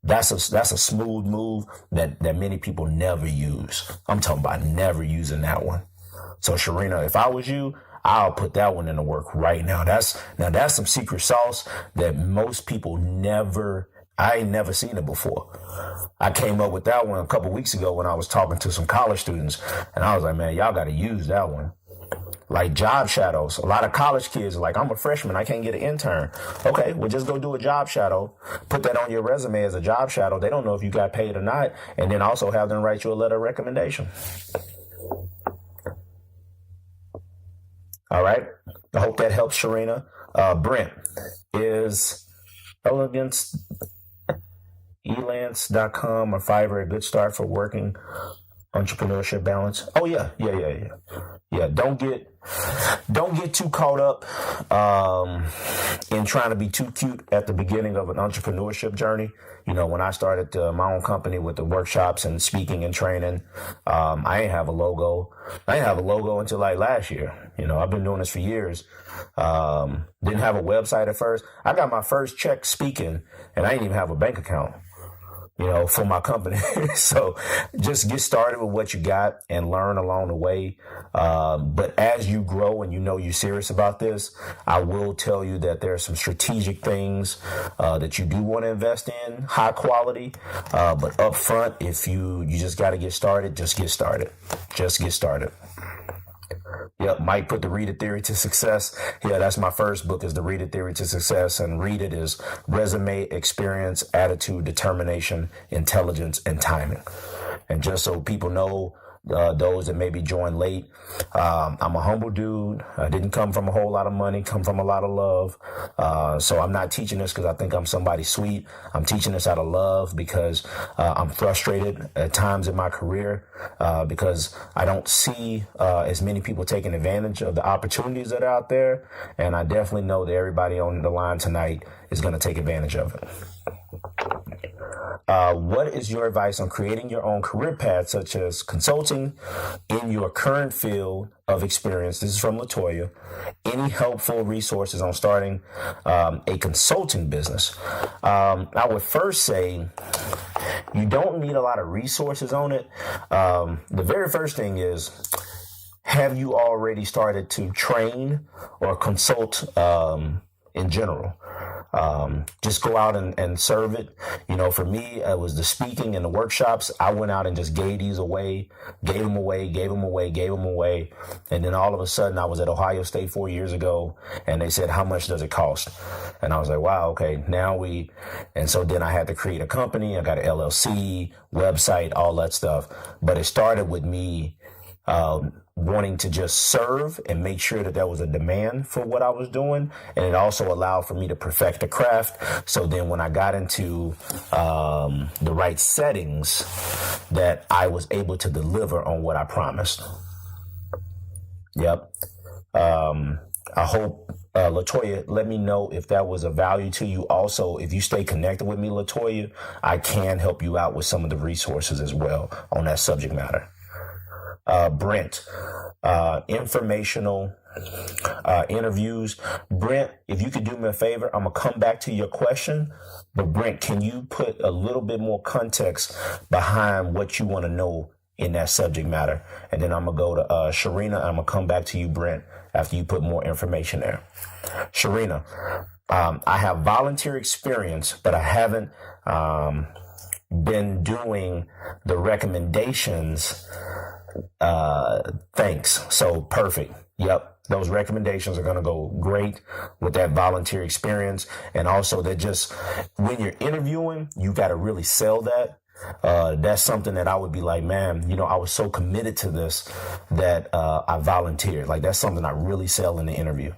That's a smooth move that many people never use. I'm talking about never using that one. So Sharina, if I was you, I'll put that one into work right now. That's some secret sauce that most people I ain't never seen it before. I came up with that one a couple weeks ago when I was talking to some college students, and I was like, man, y'all got to use that one. Like job shadows. A lot of college kids are like, I'm a freshman, I can't get an intern. Okay, well, just go do a job shadow. Put that on your resume as a job shadow. They don't know if you got paid or not. And then also have them write you a letter of recommendation. All right. I hope that helps, Sharina. Brent, is elegance elance.com or Fiverr a good start for working entrepreneurship balance? Oh yeah. Don't get too caught up in trying to be too cute at the beginning of an entrepreneurship journey. You know, when I started my own company with the workshops and speaking and training, I didn't have a logo. I didn't have a logo until like last year. You know, I've been doing this for years. Didn't have a website at first. I got my first check speaking and I didn't even have a bank account, you know, for my company. So just get started with what you got and learn along the way. But as you grow and you know you're serious about this, I will tell you that there are some strategic things that you do want to invest in, high quality. But up front, if you just got to get started, just get started. Just get started. Yep, Mike put the Read It Theory to Success. Yeah, that's my first book, is the Read It Theory to Success. And read it is resume, experience, attitude, determination, intelligence, and timing. And just so people know, those that maybe joined late, I'm a humble dude. I didn't come from a whole lot of money, come from a lot of love. So I'm not teaching this because I think I'm somebody sweet. I'm teaching this out of love because I'm frustrated at times in my career because I don't see as many people taking advantage of the opportunities that are out there. And I definitely know that everybody on the line tonight is going to take advantage of it. What is your advice on creating your own career path, such as consulting in your current field of experience? This is from Latoya. Any helpful resources on starting a consulting business? I would first say you don't need a lot of resources on it. The very first thing is, have you already started to train or consult in general? Just go out and serve it. You know, for me, it was the speaking and the workshops. I went out and just gave these away, gave them away. And then all of a sudden I was at Ohio State 4 years ago and they said, how much does it cost? And I was like, wow, okay, and so then I had to create a company. I got an LLC, website, all that stuff. But it started with me, wanting to just serve and make sure that there was a demand for what I was doing. And it also allowed for me to perfect the craft. So then when I got into the right settings, that I was able to deliver on what I promised. Yep. I hope, Latoya, let me know if that was of value to you. Also, if you stay connected with me, Latoya, I can help you out with some of the resources as well on that subject matter. Brent, informational interviews. Brent, if you could do me a favor, I'm going to come back to your question. But Brent, can you put a little bit more context behind what you want to know in that subject matter? And then I'm going to go to Sharina. I'm going to come back to you, Brent, after you put more information there. Sharina, I have volunteer experience, but I haven't been doing the recommendations. Thanks. So perfect. Yep. Those recommendations are going to go great with that volunteer experience. And also that just when you're interviewing, you got to really sell that. That's something that I would be like, man, you know, I was so committed to this that I volunteered. Like that's something I really sell in the interview.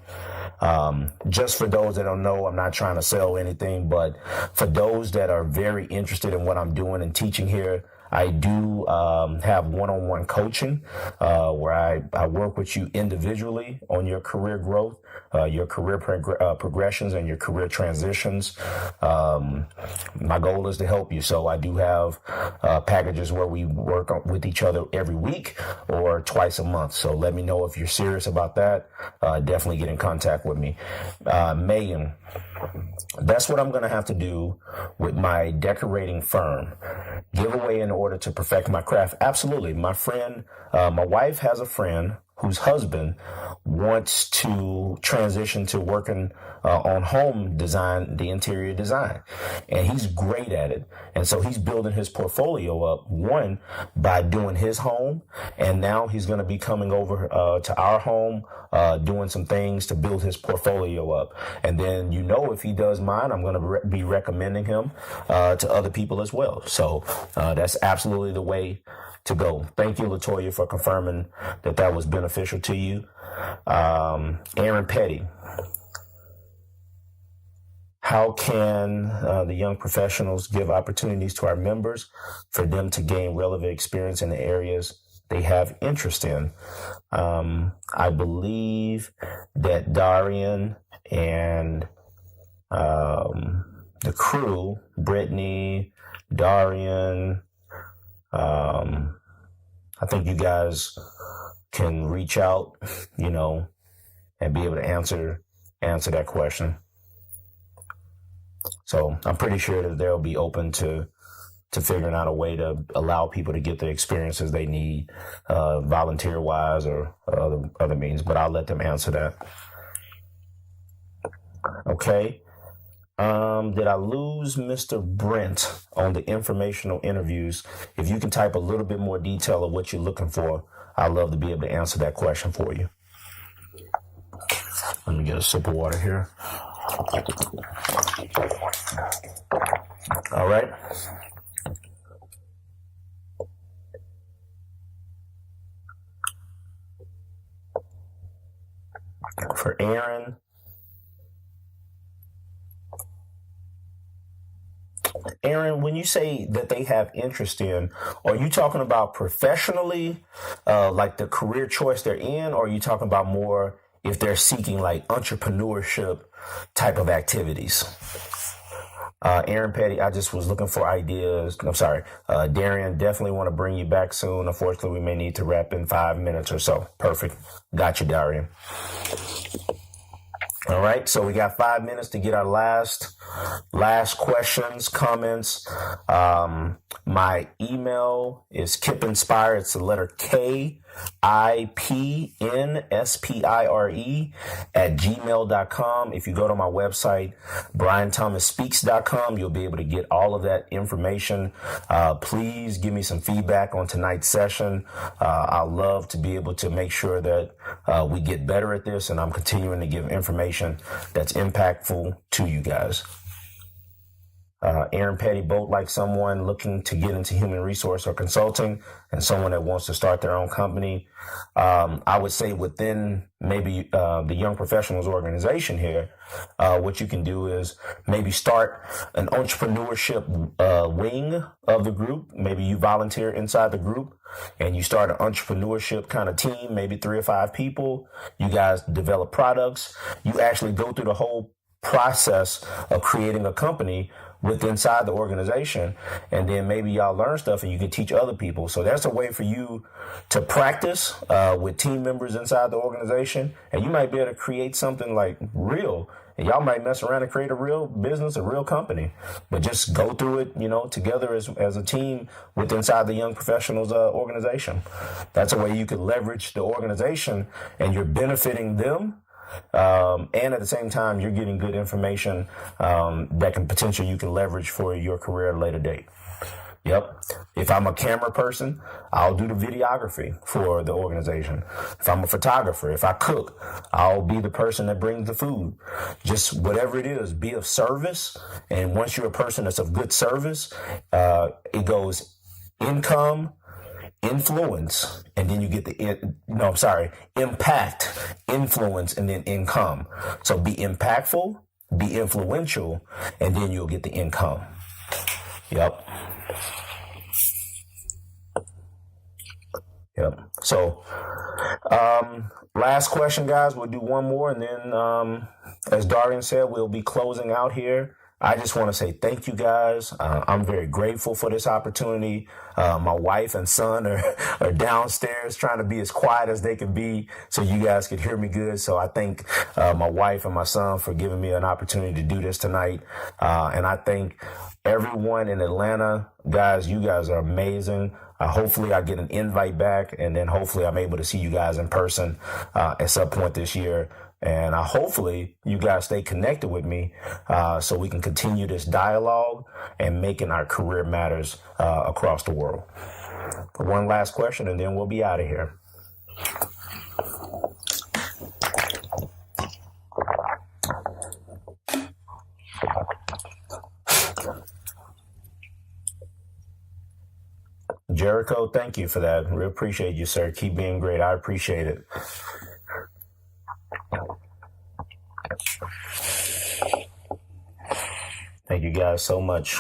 Just for those that don't know, I'm not trying to sell anything, but for those that are very interested in what I'm doing and teaching here, I do have one-on-one coaching where I work with you individually on your career growth, your career progressions, and your career transitions. My goal is to help you. So I do have packages where we work with each other every week or twice a month. So let me know if you're serious about that. Definitely get in contact with me. Megan, that's what I'm going to have to do with my decorating firm. Give away in order to perfect my craft. Absolutely. My friend, my wife has a friend whose husband wants to transition to working on home design, the interior design. And he's great at it. And so he's building his portfolio up, one, by doing his home. And now he's going to be coming over to our home, doing some things to build his portfolio up. And then, if he does mine, I'm going to be recommending him to other people as well. So that's absolutely the way to go. Thank you, Latoya, for confirming that was beneficial to you. Aaron Petty. How can the young professionals give opportunities to our members for them to gain relevant experience in the areas they have interest in? I believe that Darian and the crew, Brittany, Darian, I think you guys can reach out, and be able to answer that question. So I'm pretty sure that they'll be open to figuring out a way to allow people to get the experiences they need, volunteer wise or other means, but I'll let them answer that. Okay. Did I lose Mr. Brent on the informational interviews? If you can type a little bit more detail of what you're looking for, I'd love to be able to answer that question for you. Let me get a sip of water here. All right. For Aaron, when you say that they have interest in, are you talking about professionally, like the career choice they're in, or are you talking about more if they're seeking like entrepreneurship type of activities? Aaron Petty, I just was looking for ideas. I'm sorry. Darian, definitely want to bring you back soon. Unfortunately, we may need to wrap in 5 minutes or so. Perfect. Got you, Darian. All right, so we got 5 minutes to get our last questions, comments. My email is kipinspire. It's the letter KIPNSPIRE @gmail.com. If you go to my website, brianthomasspeaks.com, you'll be able to get all of that information. Please give me some feedback on tonight's session. I'd love to be able to make sure that we get better at this, and I'm continuing to give information that's impactful to you guys. Aaron Petty, both like someone looking to get into human resource or consulting and someone that wants to start their own company. I would say within maybe the Young Professionals organization here, what you can do is maybe start an entrepreneurship wing of the group. Maybe you volunteer inside the group and you start an entrepreneurship kind of team, maybe 3 or 5 people. You guys develop products. You actually go through the whole process of creating a company inside the organization, and then maybe y'all learn stuff and you can teach other people. So that's a way for you to practice with team members inside the organization, and you might be able to create something like real, and y'all might mess around and create a real business, a real company. But just go through it, together as a team inside the Young Professionals organization. That's a way you can leverage the organization and you're benefiting them. And at the same time, you're getting good information that you can leverage for your career at a later date. Yep. If I'm a camera person, I'll do the videography for the organization. If I'm a photographer, if I cook, I'll be the person that brings the food. Just whatever it is, be of service. And once you're a person that's of good service, it goes income, influence, and then you get impact, influence, and then income. So be impactful, be influential, and then you'll get the income. Yep. So, last question, guys. We'll do one more, and then, as Darian said, we'll be closing out here I just want to say thank you guys. I'm very grateful for this opportunity. My wife and son are downstairs trying to be as quiet as they can be so you guys could hear me good. So I thank my wife and my son for giving me an opportunity to do this tonight. And I thank everyone in Atlanta. Guys, you guys are amazing. Hopefully I get an invite back, and then hopefully I'm able to see you guys in person at some point this year. And hopefully you guys stay connected with me so we can continue this dialogue and making our career matters across the world. One last question, and then we'll be out of here. Jericho, thank you for that. We appreciate you, sir. Keep being great. I appreciate it. Thank you guys so much.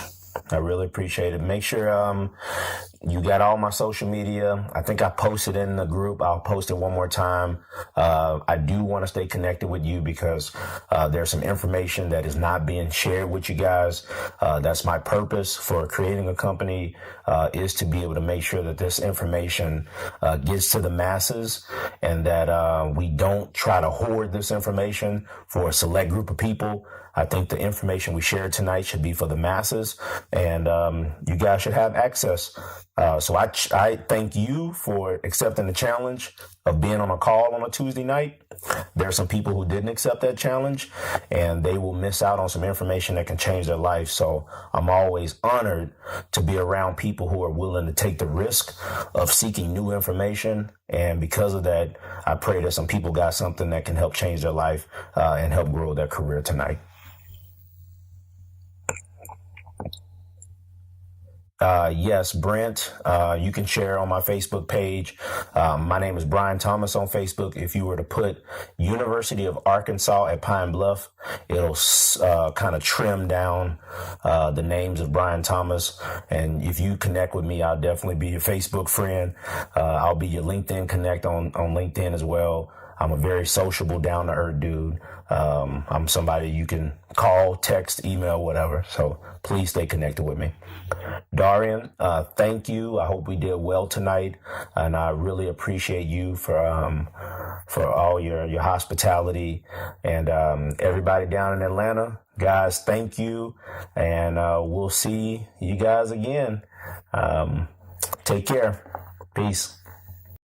I really appreciate it. Make sure you got all my social media. I think I posted in the group. I'll post it one more time. I do want to stay connected with you because there's some information that is not being shared with you guys. That's my purpose for creating a company, is to be able to make sure that this information gets to the masses, and that we don't try to hoard this information for a select group of people. I think the information we shared tonight should be for the masses, and you guys should have access. So I thank you for accepting the challenge of being on a call on a Tuesday night. There are some people who didn't accept that challenge, and they will miss out on some information that can change their life. So I'm always honored to be around people who are willing to take the risk of seeking new information. And because of that, I pray that some people got something that can help change their life and help grow their career tonight. Yes, Brent, you can share on my Facebook page. My name is Brian Thomas on Facebook. If you were to put University of Arkansas at Pine Bluff, it'll kind of trim down the names of Brian Thomas. And if you connect with me, I'll definitely be your Facebook friend. I'll be your LinkedIn connect on LinkedIn as well. I'm a very sociable, down-to-earth dude. I'm somebody you can call, text, email, whatever. So please stay connected with me. Darian, thank you. I hope we did well tonight, and I really appreciate you for all your hospitality, and everybody down in Atlanta. Guys, thank you, and we'll see you guys again. Take care. Peace.